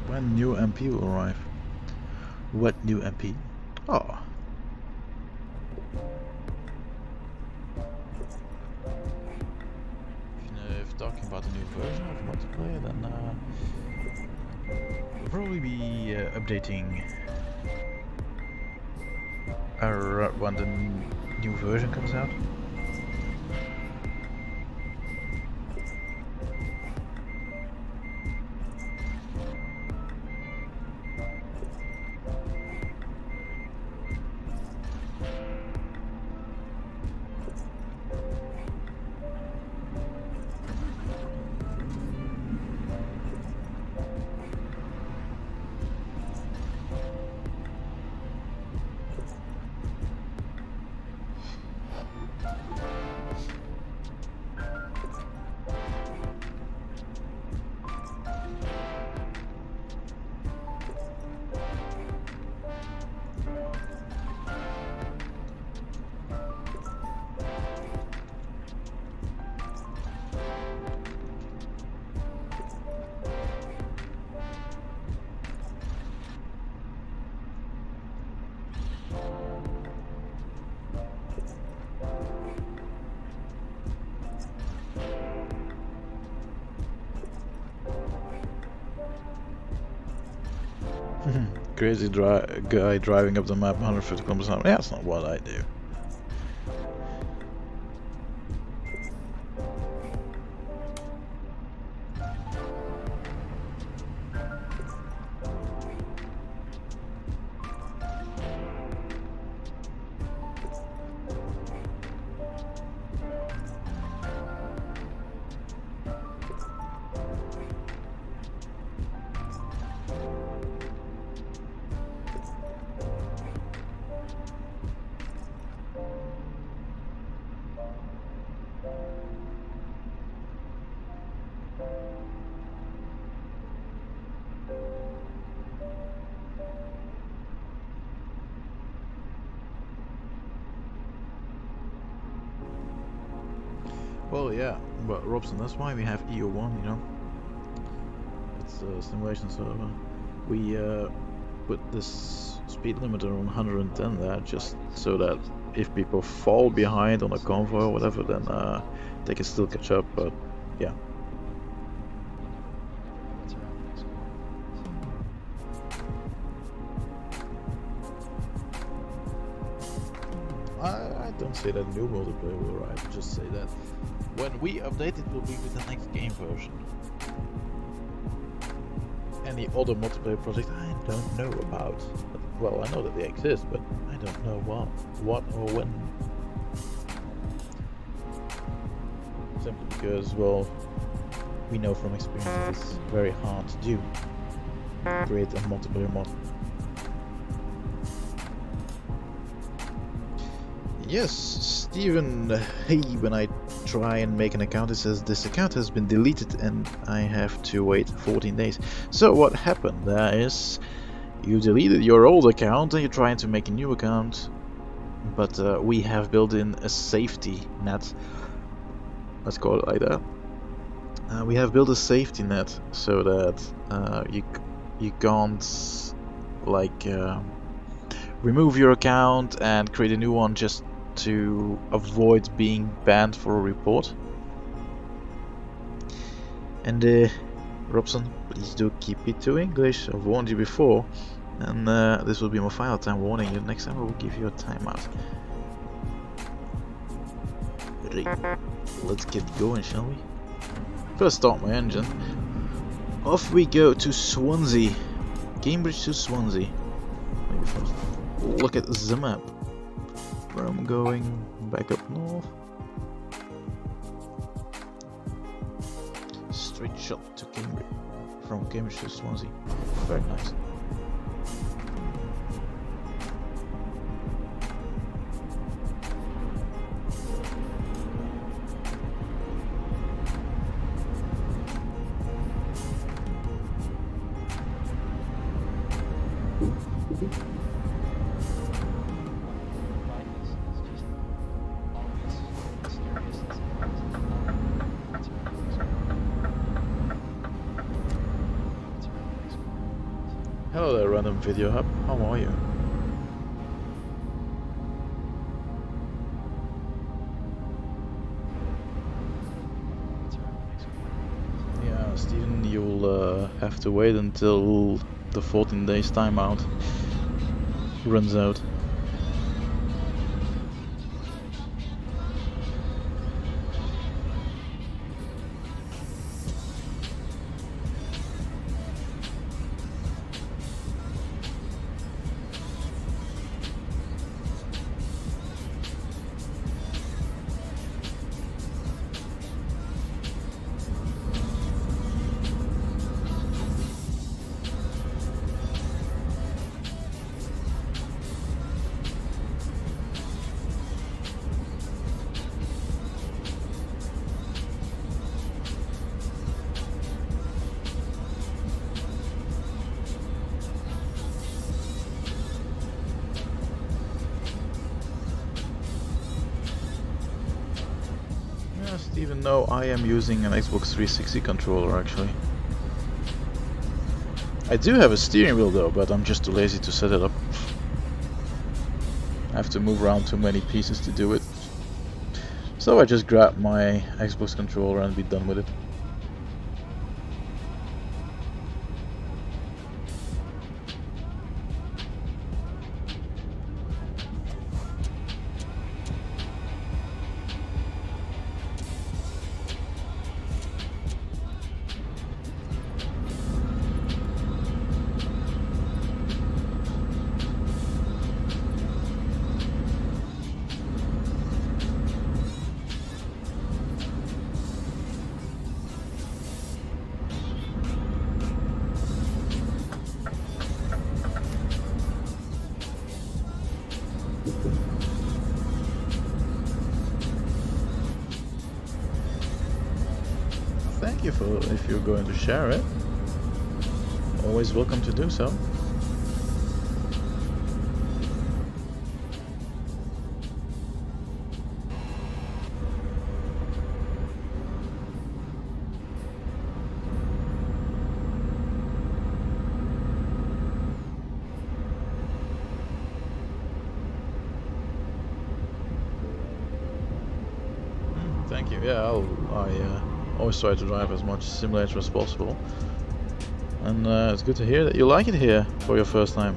When new MP will arrive? What new MP? Oh. If talking about a new version of multiplayer, then we'll probably be updating when the new version comes out. Crazy guy driving up the map 150 kilometers an hour. Yeah, that's not what I do. Well, yeah, but Robson, that's why we have EO1, you know? It's a simulation server. We put this speed limiter on 110 there just so that if people fall behind on a convoy or whatever, then they can still catch up, but yeah. I don't say that new multiplayer will arrive, I just say that when we update it will be with the next game version. Any other multiplayer project I don't know about. Well, I know that they exist, but I don't know what or when. Simply because, well, we know from experience that it's very hard to do. Create a multiplayer mod. Yes, Steven, hey, when I try and make an account it says this account has been deleted and I have to wait 14 days. So what happened there is you deleted your old account and you're trying to make a new account, but we have built in a safety net. Let's call it like that. We have built a safety net so that you can't like remove your account and create a new one just to avoid being banned for a report. And Robson, please do keep it to English. I've warned you before, and this will be my final time warning you. Next time I will give you a timeout. Right. Let's get going, shall we? First start my engine. Off we go to Swansea. Cambridge to Swansea. Maybe first look at the map. Where I'm going, back up north. Straight shot to Cambridge. From Cambridge to Swansea. Very nice. Hello there, Random Video Hub. How are you? Yeah, Steven, you'll have to wait until the 14 days timeout runs out. Even though I am using an Xbox 360 controller actually. I do have a steering wheel though, but I'm just too lazy to set it up. I have to move around too many pieces to do it. So I just grab my Xbox controller and be done with it. Thank you for if you're going to share it. Always welcome to do so. Thank you. Yeah, I always try to drive as much simulator as possible. And it's good to hear that you like it here for your first time.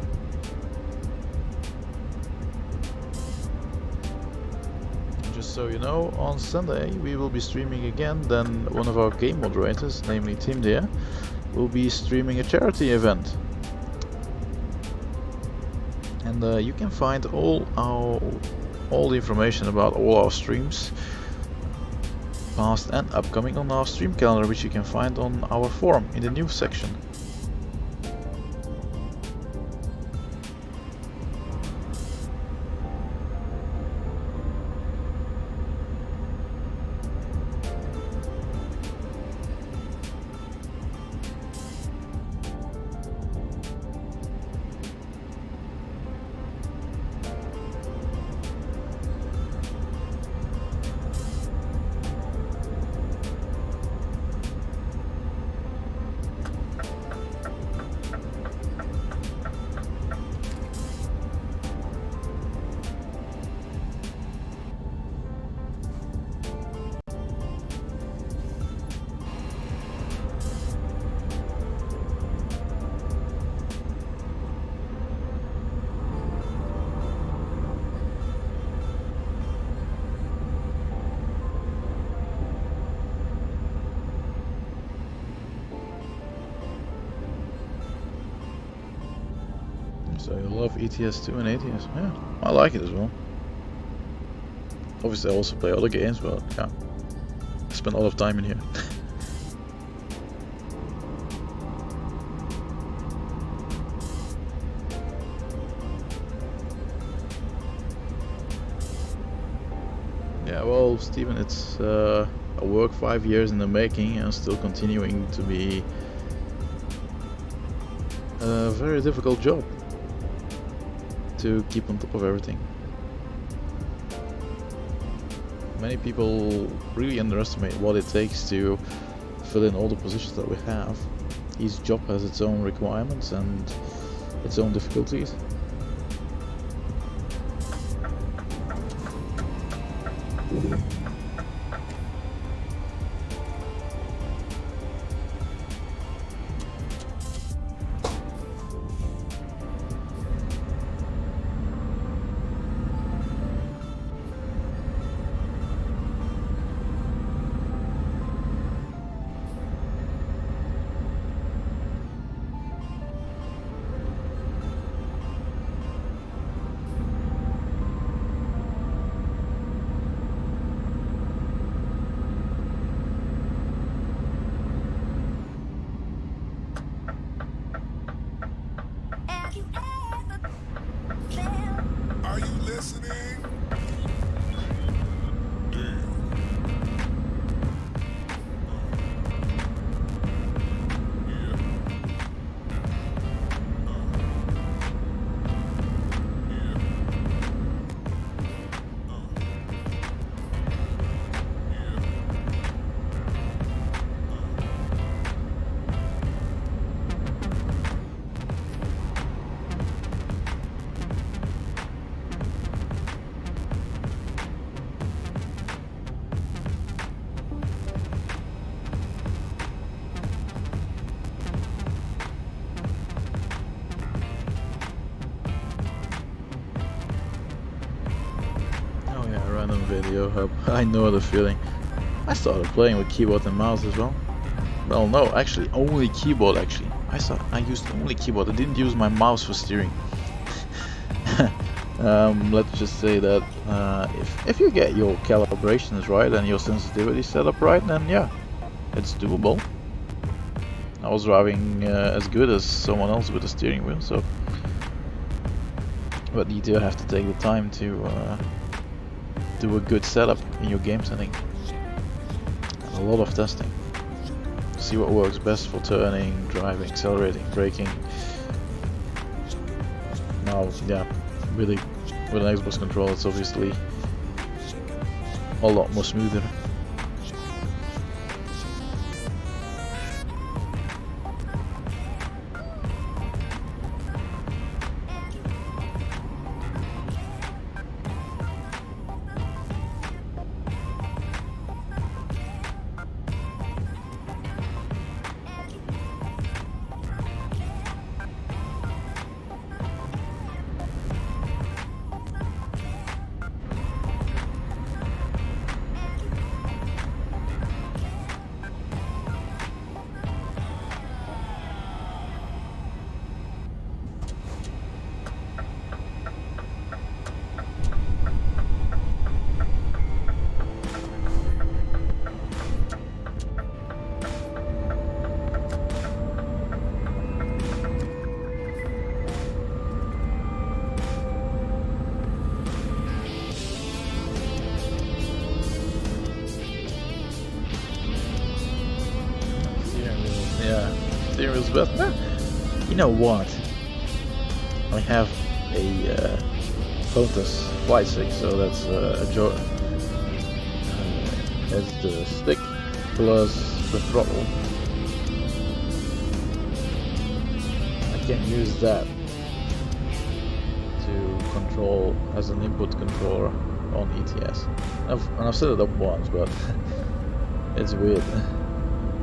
Just so you know, on Sunday we will be streaming again. Then one of our game moderators, namely Tim there, will be streaming a charity event. And you can find all the information about all our streams, past and upcoming, on our stream calendar, which you can find on our forum in the news section. So you love ETS2 and ATS? Yeah, I like it as well. Obviously I also play other games, but yeah, I spend a lot of time in here. Yeah, well, Steven, it's a work 5 years in the making and still continuing to be a very difficult job to keep on top of everything. Many people really underestimate what it takes to fill in all the positions that we have. Each job has its own requirements and its own difficulties. Are you listening? Damn. Yeah. Oh yeah, random video hub. I know the feeling. I started playing with keyboard and mouse as well. Well, no, actually only keyboard actually. I used only keyboard. I didn't use my mouse for steering. Let's just say that if you get your calibrations right and your sensitivity set up right, then yeah, it's doable. I was driving as good as someone else with a steering wheel, so. But you do have to take the time to do a good setup in your game setting. And a lot of testing. See what works best for turning, driving, accelerating, braking. Now, yeah, really, with an Xbox controller, it's obviously a lot more smoother. photos, but you know what? I have a Lotus Flight 6, so that's that's the stick plus the throttle. I can use that to control as an input controller on ETS. I've set it up once, but it's weird.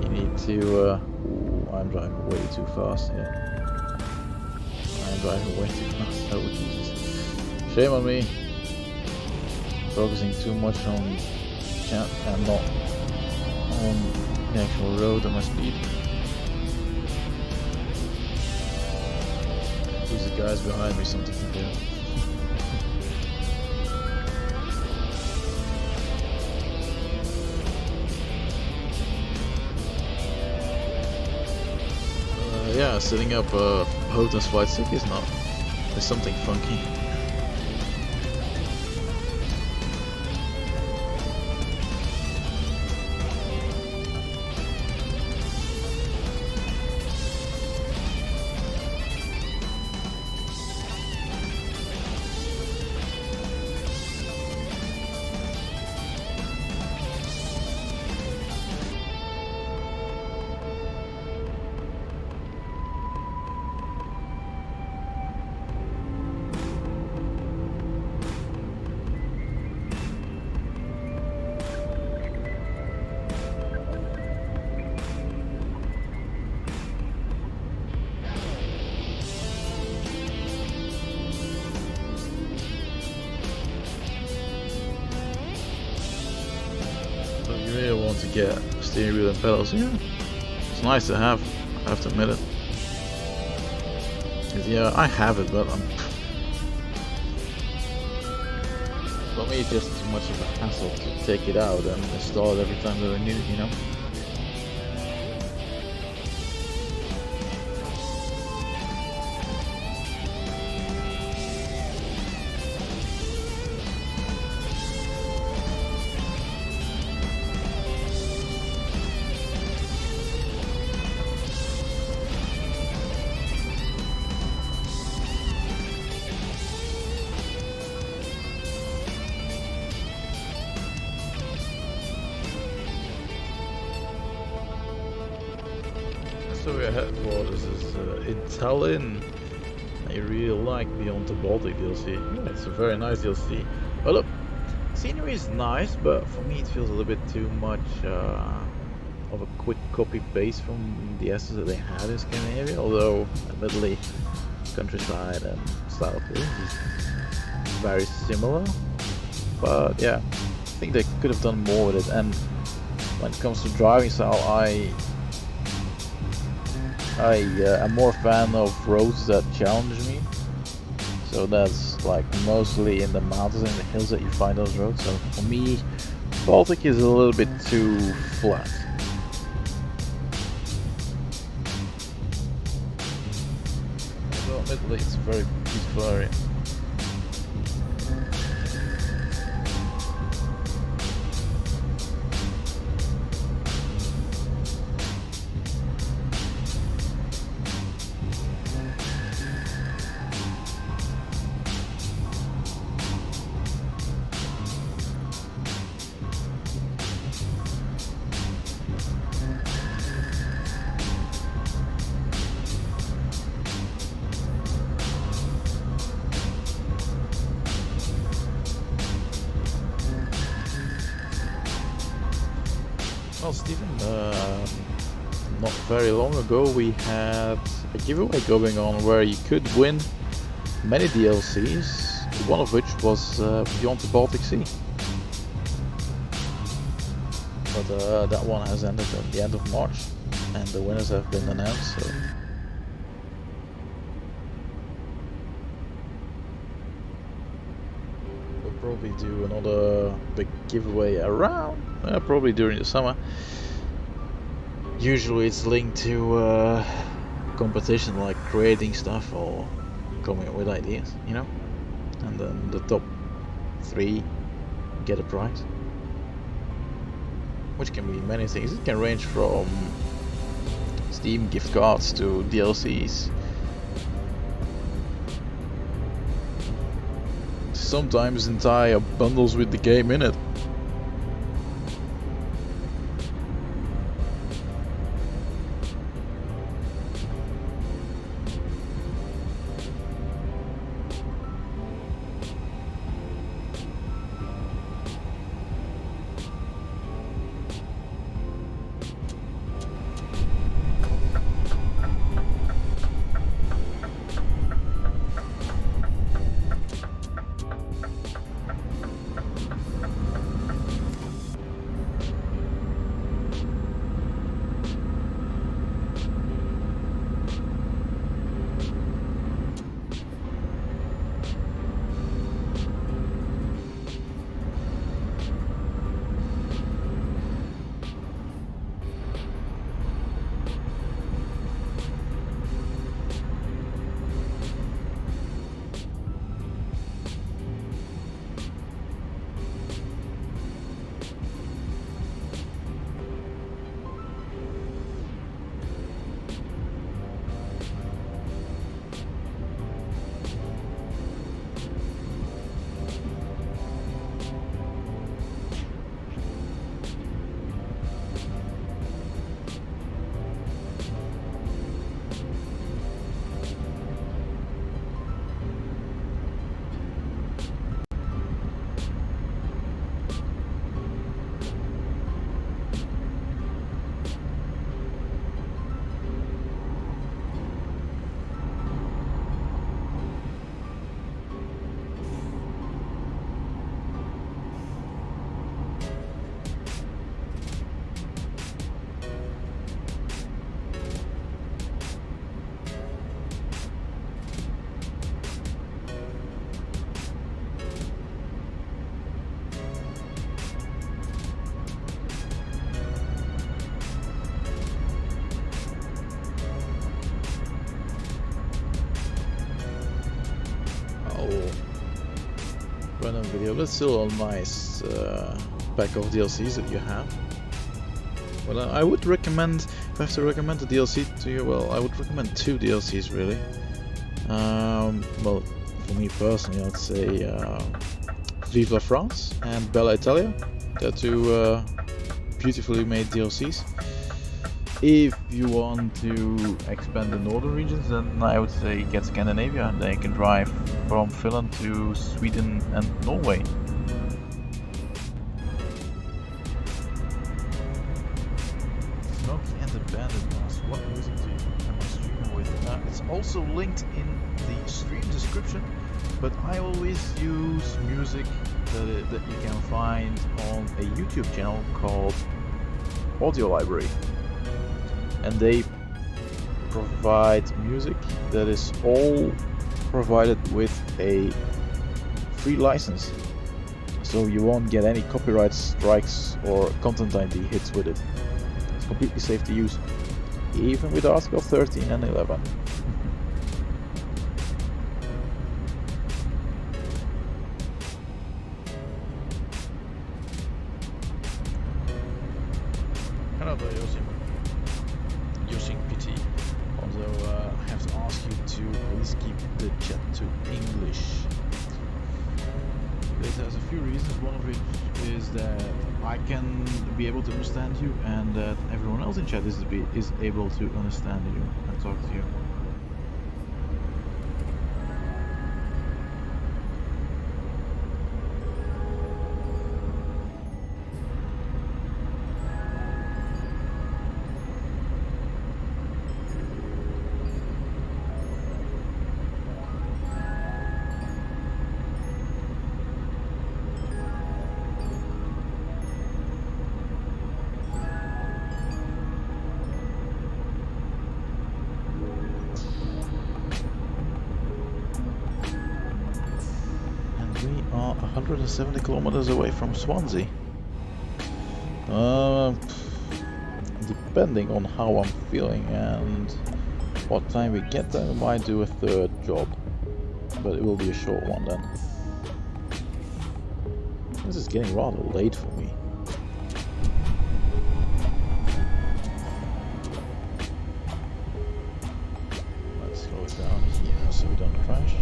You need to. Ooh, I'm driving way too fast here. I'm driving way too fast. Oh Jesus! Shame on me. Focusing too much on chat and not on the actual road and my speed. These guys behind me something to do. Yeah, setting up a Hoten's Flight 6 is not. There's something funky. To get steering wheel and pedals, yeah, it's nice to have. I have to admit it. Yeah, I have it, but for me, it's just too much of a hassle to take it out and install it every time that I need it, you know. So we head for this is in Tallinn. I really like Beyond the Baltic DLC. Yeah, it's a very nice DLC. Well, look, scenery is nice, but for me it feels a little bit too much of a quick copy paste from the assets that they had in Scandinavia. Although, admittedly, countryside and style of things is very similar. But yeah, I think they could have done more with it. And when it comes to driving style, I'm more a fan of roads that challenge me. So that's like mostly in the mountains and the hills that you find those roads. So for me, Baltic is a little bit too flat. Although admittedly it's a very peaceful area. Well, Stephen, not very long ago we had a giveaway going on where you could win many DLCs, one of which was Beyond the Baltic Sea. But that one has ended at the end of March and the winners have been announced. So. We'll probably do another big giveaway around, probably during the summer. Usually it's linked to competition like creating stuff or coming up with ideas, you know, and then the top 3 get a prize, which can be many things. It can range from Steam gift cards to DLCs. Sometimes entire bundles with the game in it. Random video, but still a nice pack of DLCs that you have. Well, I would recommend, if I have to recommend a DLC to you, well, I would recommend 2 DLCs really. Well, for me personally, I'd say Vive la France and Bella Italia. They're 2 beautifully made DLCs. If you want to expand the northern regions, then I would say get Scandinavia, and then you can drive from Finland to Sweden and Norway. Smoky and Abandoned Mass. What music am I streaming with? It's also linked in the stream description, but I always use music that you can find on a YouTube channel called Audio Library. And they provide music that is all provided with a free license, so you won't get any copyright strikes or content ID hits with it. It's completely safe to use, even with Article 13 and 11. Hello there, Yosin PT. Although I have to ask you to please keep the chat to English. There's a few reasons. One of which is that I can be able to understand you, and that everyone else in chat is able to understand you and talk to you. We are 170 kilometers away from Swansea. Depending on how I'm feeling and what time we get there, we might do a 3rd job, but it will be a short one then. This is getting rather late for me. crash.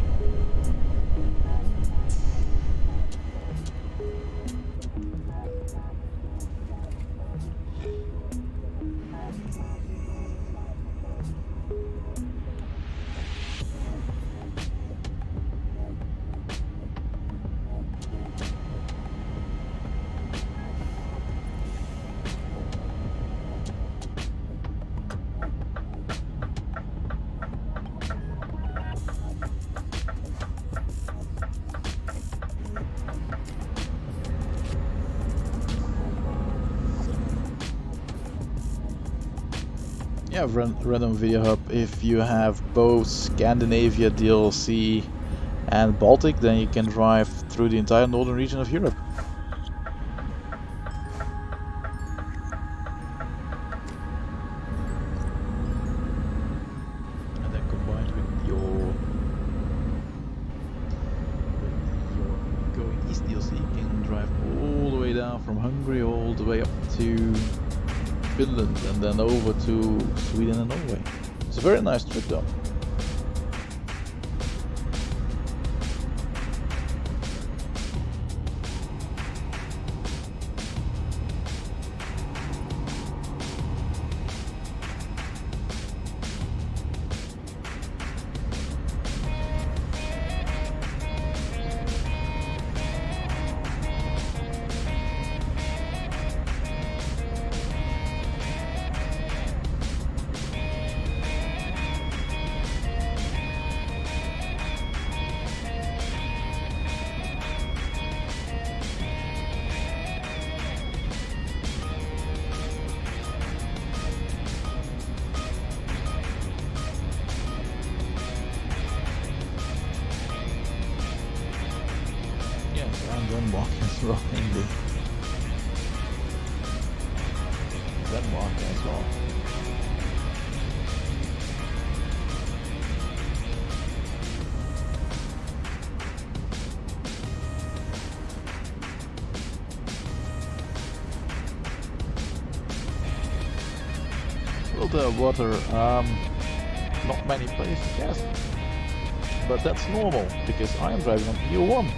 Yeah, random video hub. If you have both Scandinavia DLC and Baltic, then you can drive through the entire northern region of Europe. And then combined with your going east DLC, you can drive all the way down from Hungary all the way up to Finland and then over to Sweden and Norway. It's a very nice trip though. And Denmark as well, indeed. Denmark as well. Filter water, not many places, yes. But that's normal, because I am driving on EU1.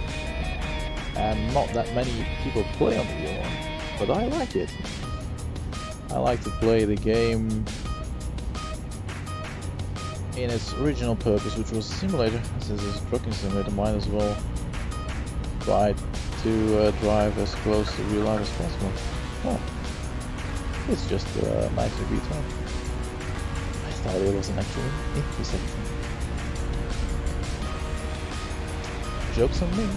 And not that many people play on the EU1, but I like it. I like to play the game in its original purpose, which was a simulator. This is a trucking simulator, might as well try to drive as close to real life as possible. Well, it's just a nice review time. I thought it was an actual intersection. Jokes on me.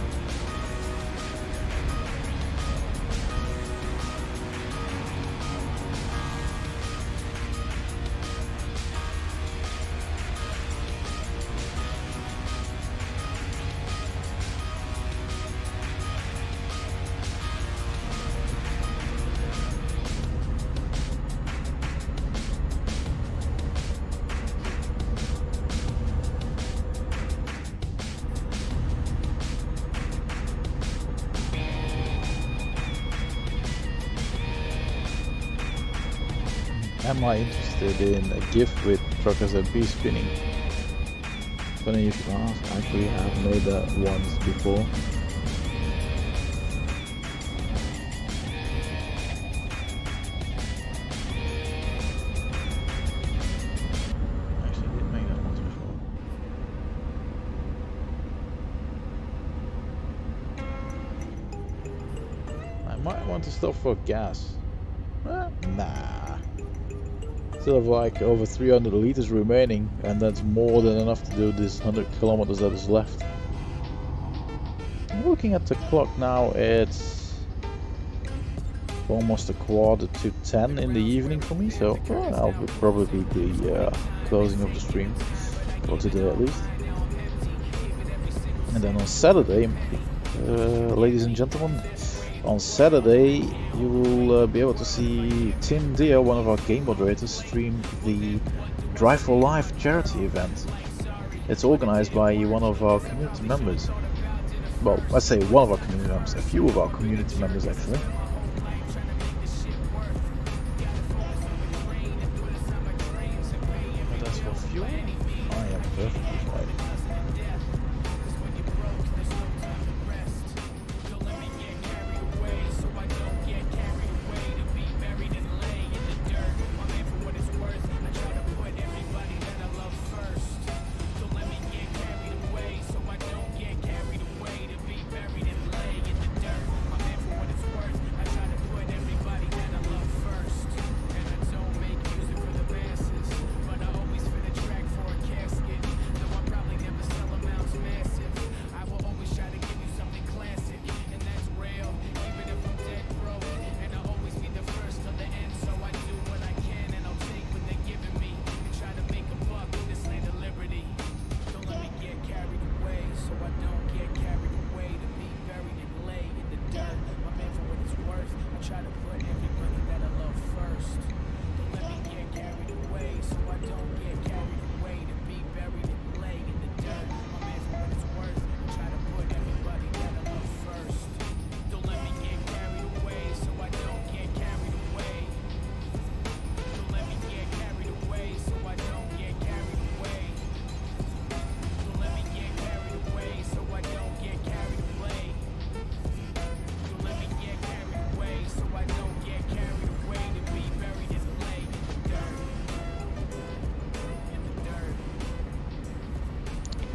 Am I interested in a gift with TruckersMP spinning? Funny you should ask, I actually have made that once before. I actually did make that once before. I might want to stop for gas. Nah. Still have like over 300 liters remaining, and that's more than enough to do this 100 kilometers that is left. I'm looking at the clock now, it's almost 9:45 in the evening for me, so that'll probably be the closing of the stream, for today at least. And then on Saturday, ladies and gentlemen, on Saturday you will be able to see Tim Deer, one of our game moderators, stream the Drive for Life charity event. It's organized by one of our community members. Well, I say one of our community members, a few of our community members actually. But as for fuel, I am perfectly fine.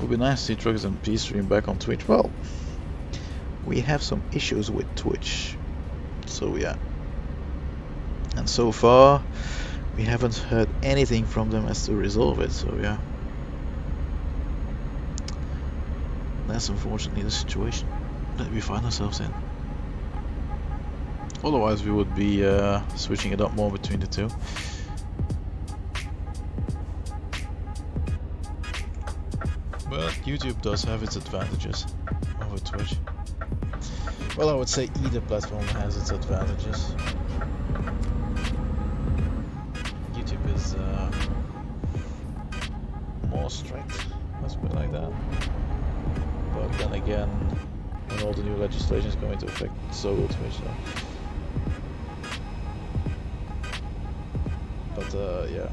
Would be nice to see TruckersMP stream back on Twitch. Well, we have some issues with Twitch, so yeah. And so far, we haven't heard anything from them as to resolve it, so yeah. That's unfortunately the situation that we find ourselves in. Otherwise we would be switching it up more between the two. But YouTube does have its advantages over Twitch. Well, I would say either platform has its advantages. YouTube is more strict, let's put it like that. But then again, when all the new legislation is going into effect, so will Twitch. So. But yeah.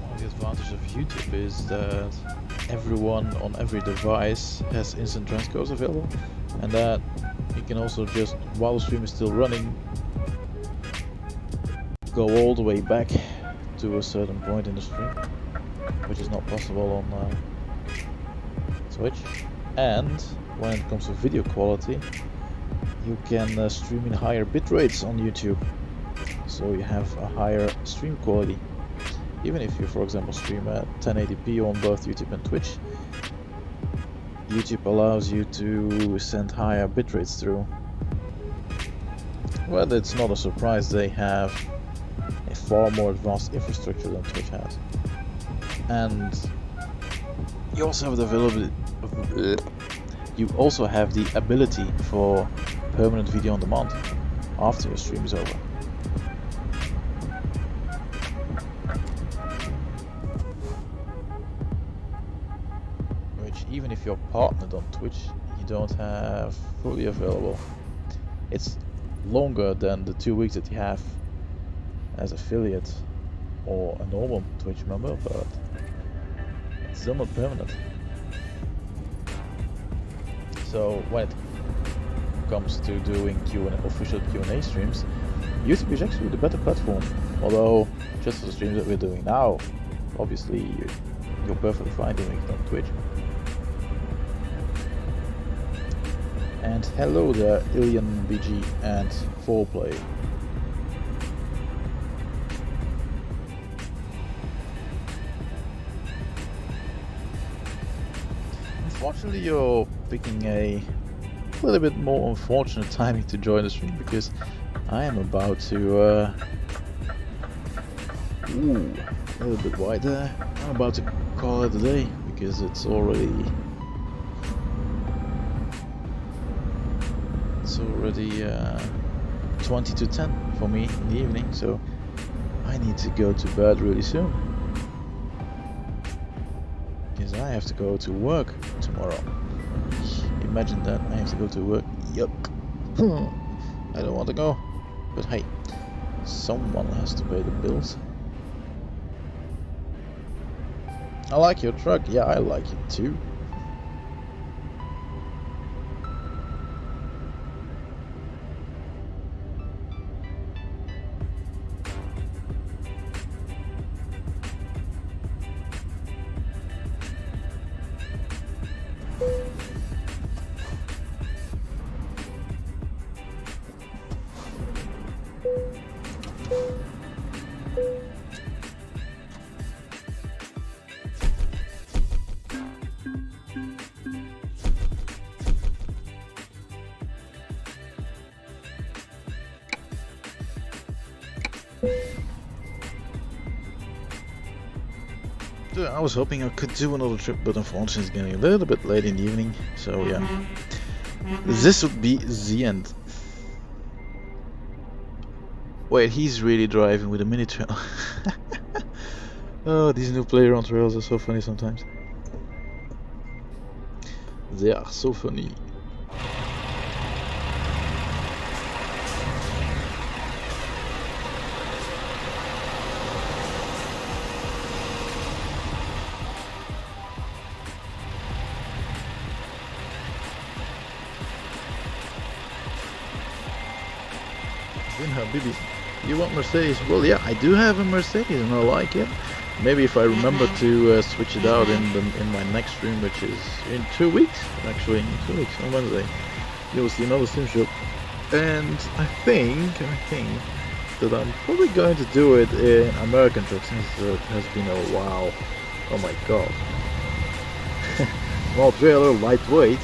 One of the advantages of YouTube is that everyone on every device has instant transcodes available, and that you can also just, while the stream is still running, go all the way back to a certain point in the stream, which is not possible on Twitch. And when it comes to video quality, you can stream in higher bit rates on YouTube, so you have a higher stream quality. Even if you, for example, stream at 1080p on both YouTube and Twitch, YouTube allows you to send higher bit rates through. Well, it's not a surprise, they have a far more advanced infrastructure than Twitch has. And you also have the ability for permanent video on demand after your stream is over. Which, even if you're partnered on Twitch, you don't have fully available. It's longer than the 2 weeks that you have as affiliate or a normal Twitch member, but it's still not permanent. So when it comes to doing official Q&A streams, YouTube is actually the better platform. Although, just for the streams that we're doing now, obviously you're perfectly fine doing it on Twitch. And hello there, Ilian BG and Foreplay. Unfortunately, you're picking a little bit more unfortunate timing to join the stream, because I am about to a little bit wide there. I'm about to call it a day because it's already 20 to 10 for me in the evening, so I need to go to bed really soon. Because I have to go to work tomorrow. Imagine that, I have to go to work. Yuck. I don't want to go. But hey, someone has to pay the bills. I like your truck. Yeah, I like it too. I was hoping I could do another trip, but unfortunately it's getting a little bit late in the evening, so yeah. This would be the end. Wait, he's really driving with a mini trail. Oh, these new player on trails are so funny sometimes. They are so funny. Habibi. You want Mercedes? Well, yeah, I do have a Mercedes and I like it. Maybe if I remember to switch it out in my next stream, which is in 2 weeks, actually, in 2 weeks on Wednesday, you'll see another sim shop. And I think that I'm probably going to do it in American truck since it has been a while. Oh my god. Small trailer, lightweight.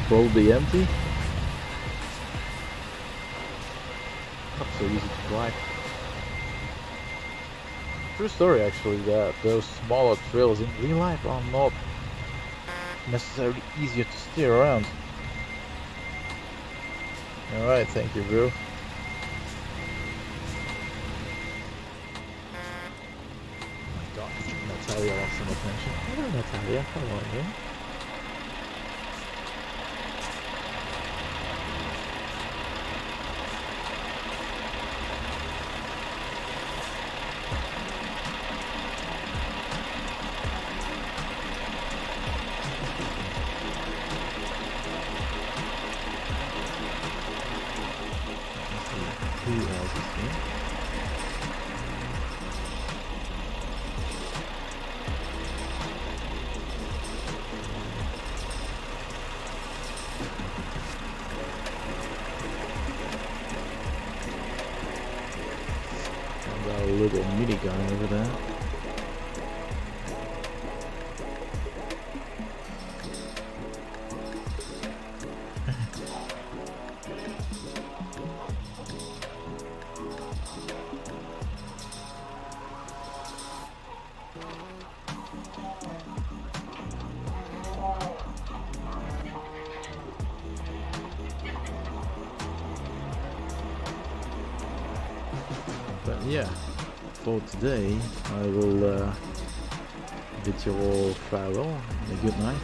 Probably empty. Not so easy to drive. True story actually, that those smaller trails in real life are not necessarily easier to steer around. Alright, thank you, bro. Oh my god, Natalia wants some attention. Hello Natalia, how are you? Who else is here? And our little mini guy over there. But yeah, for today I will bid you all farewell and a good night.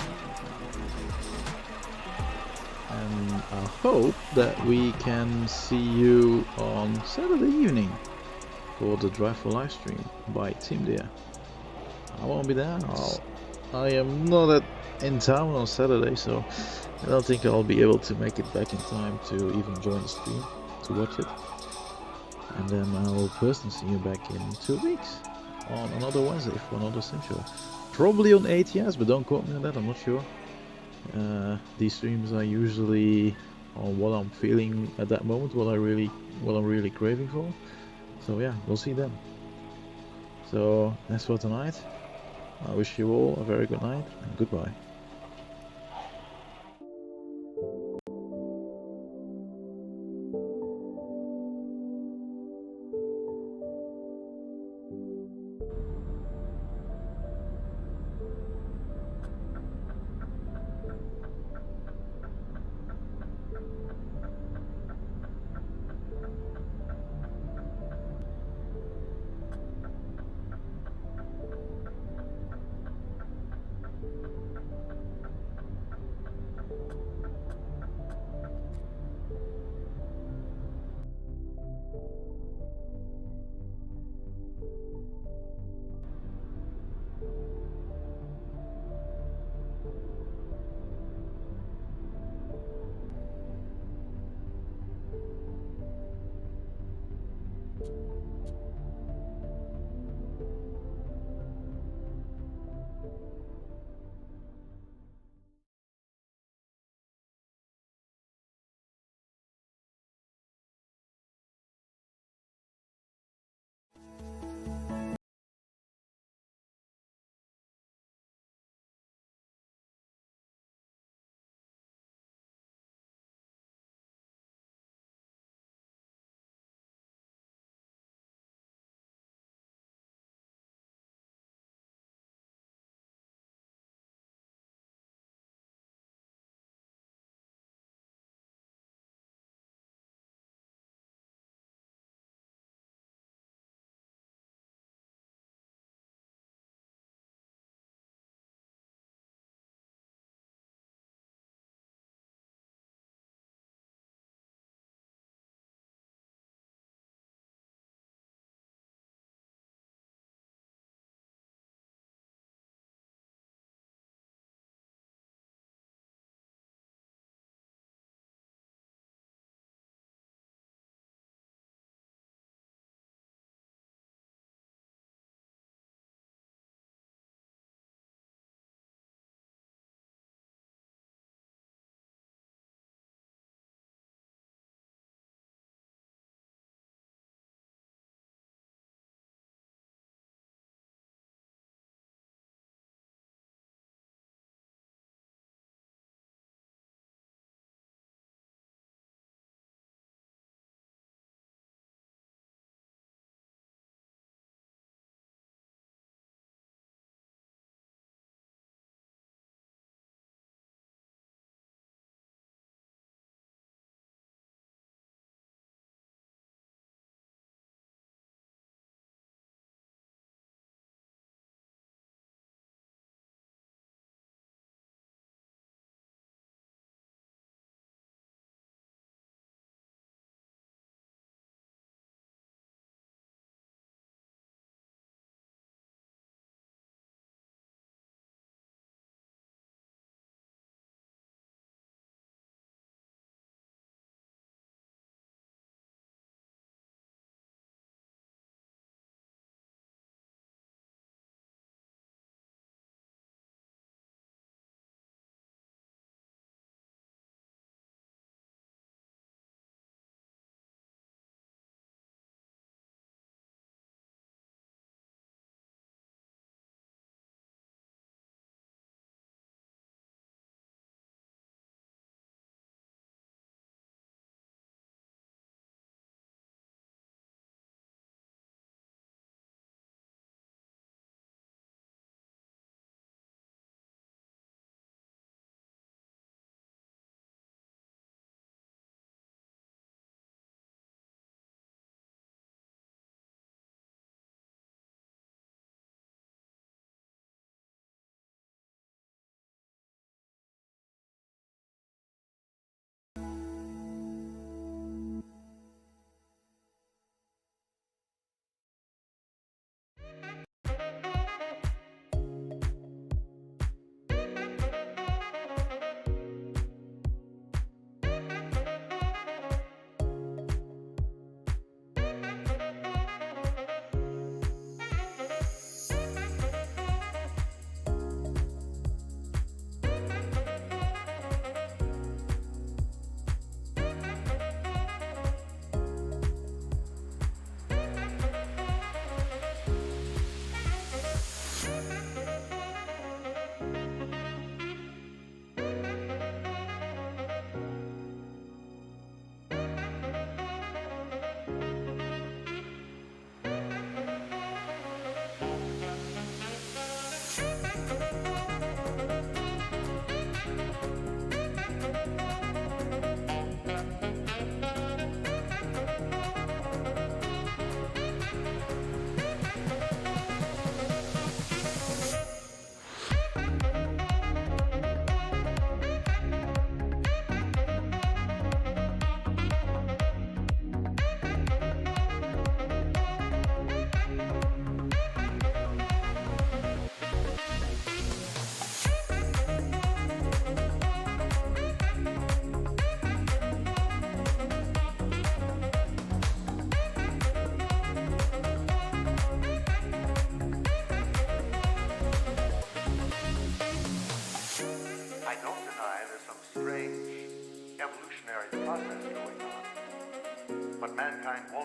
And I hope that we can see you on Saturday evening for the Drive for Live stream by Team Deer. I won't be there. I am not in town on Saturday, so I don't think I'll be able to make it back in time to even join the stream to watch it. And then I'll personally see you back in 2 weeks on another Wednesday for another sim show. Probably on ATS, but don't quote me on that, I'm not sure. These streams are usually on what I'm feeling at that moment, what I'm really craving for. So yeah, we'll see then. So that's for tonight. I wish you all a very good night and goodbye.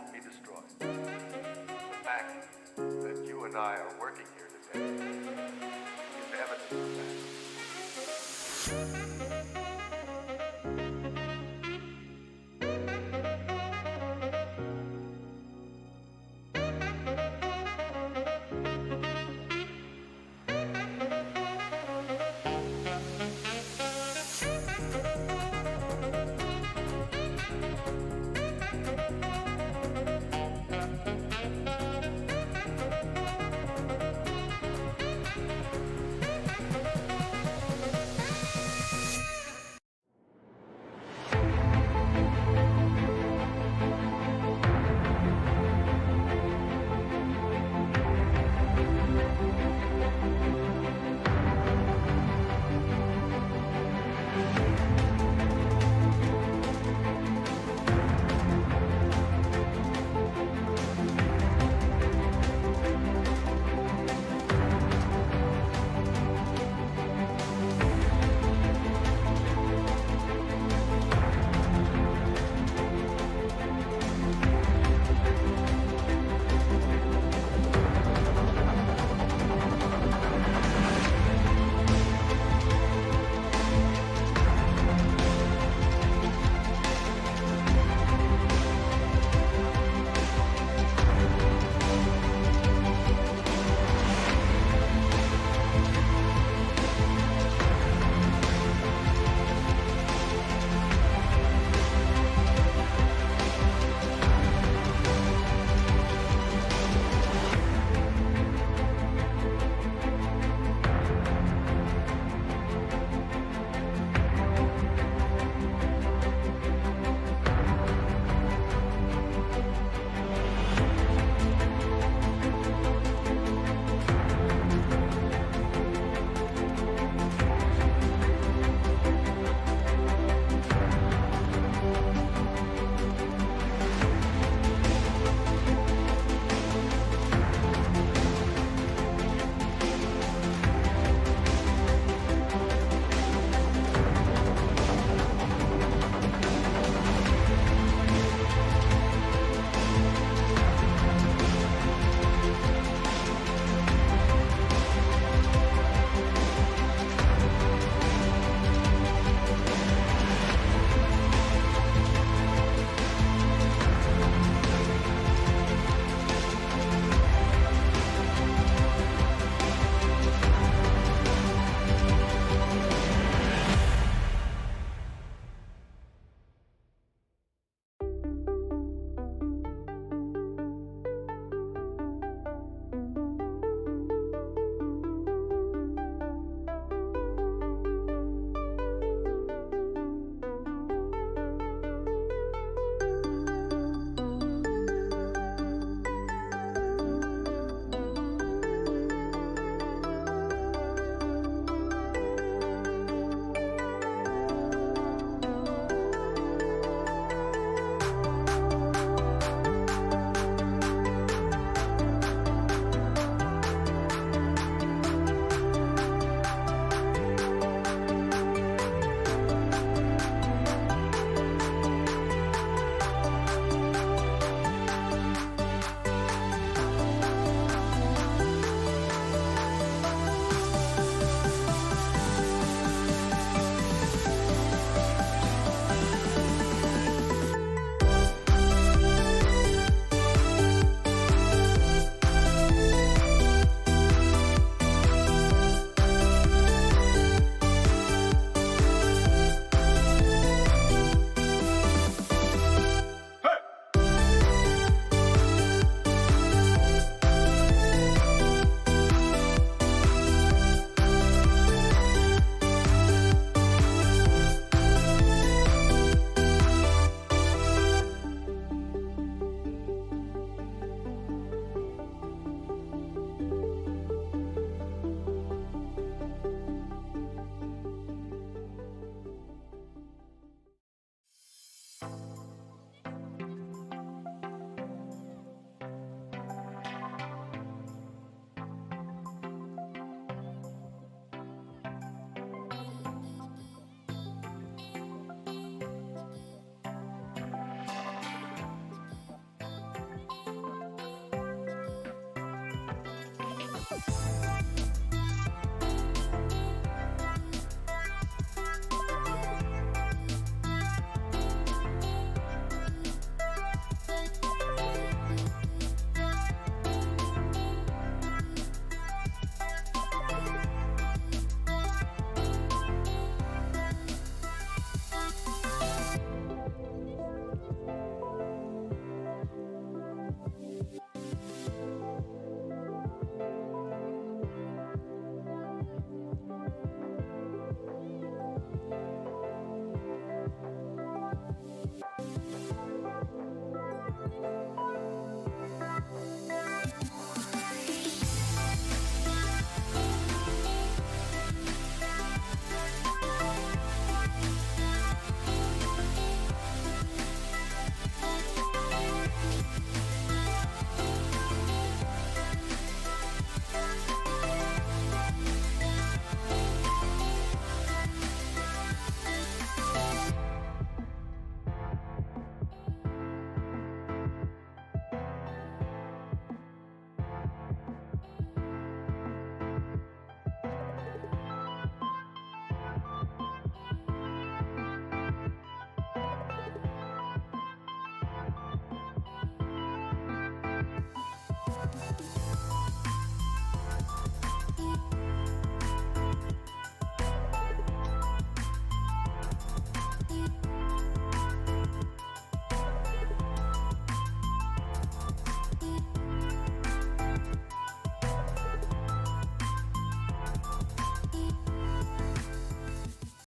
won't be destroyed. The fact that you and I are working here today is evidence of that.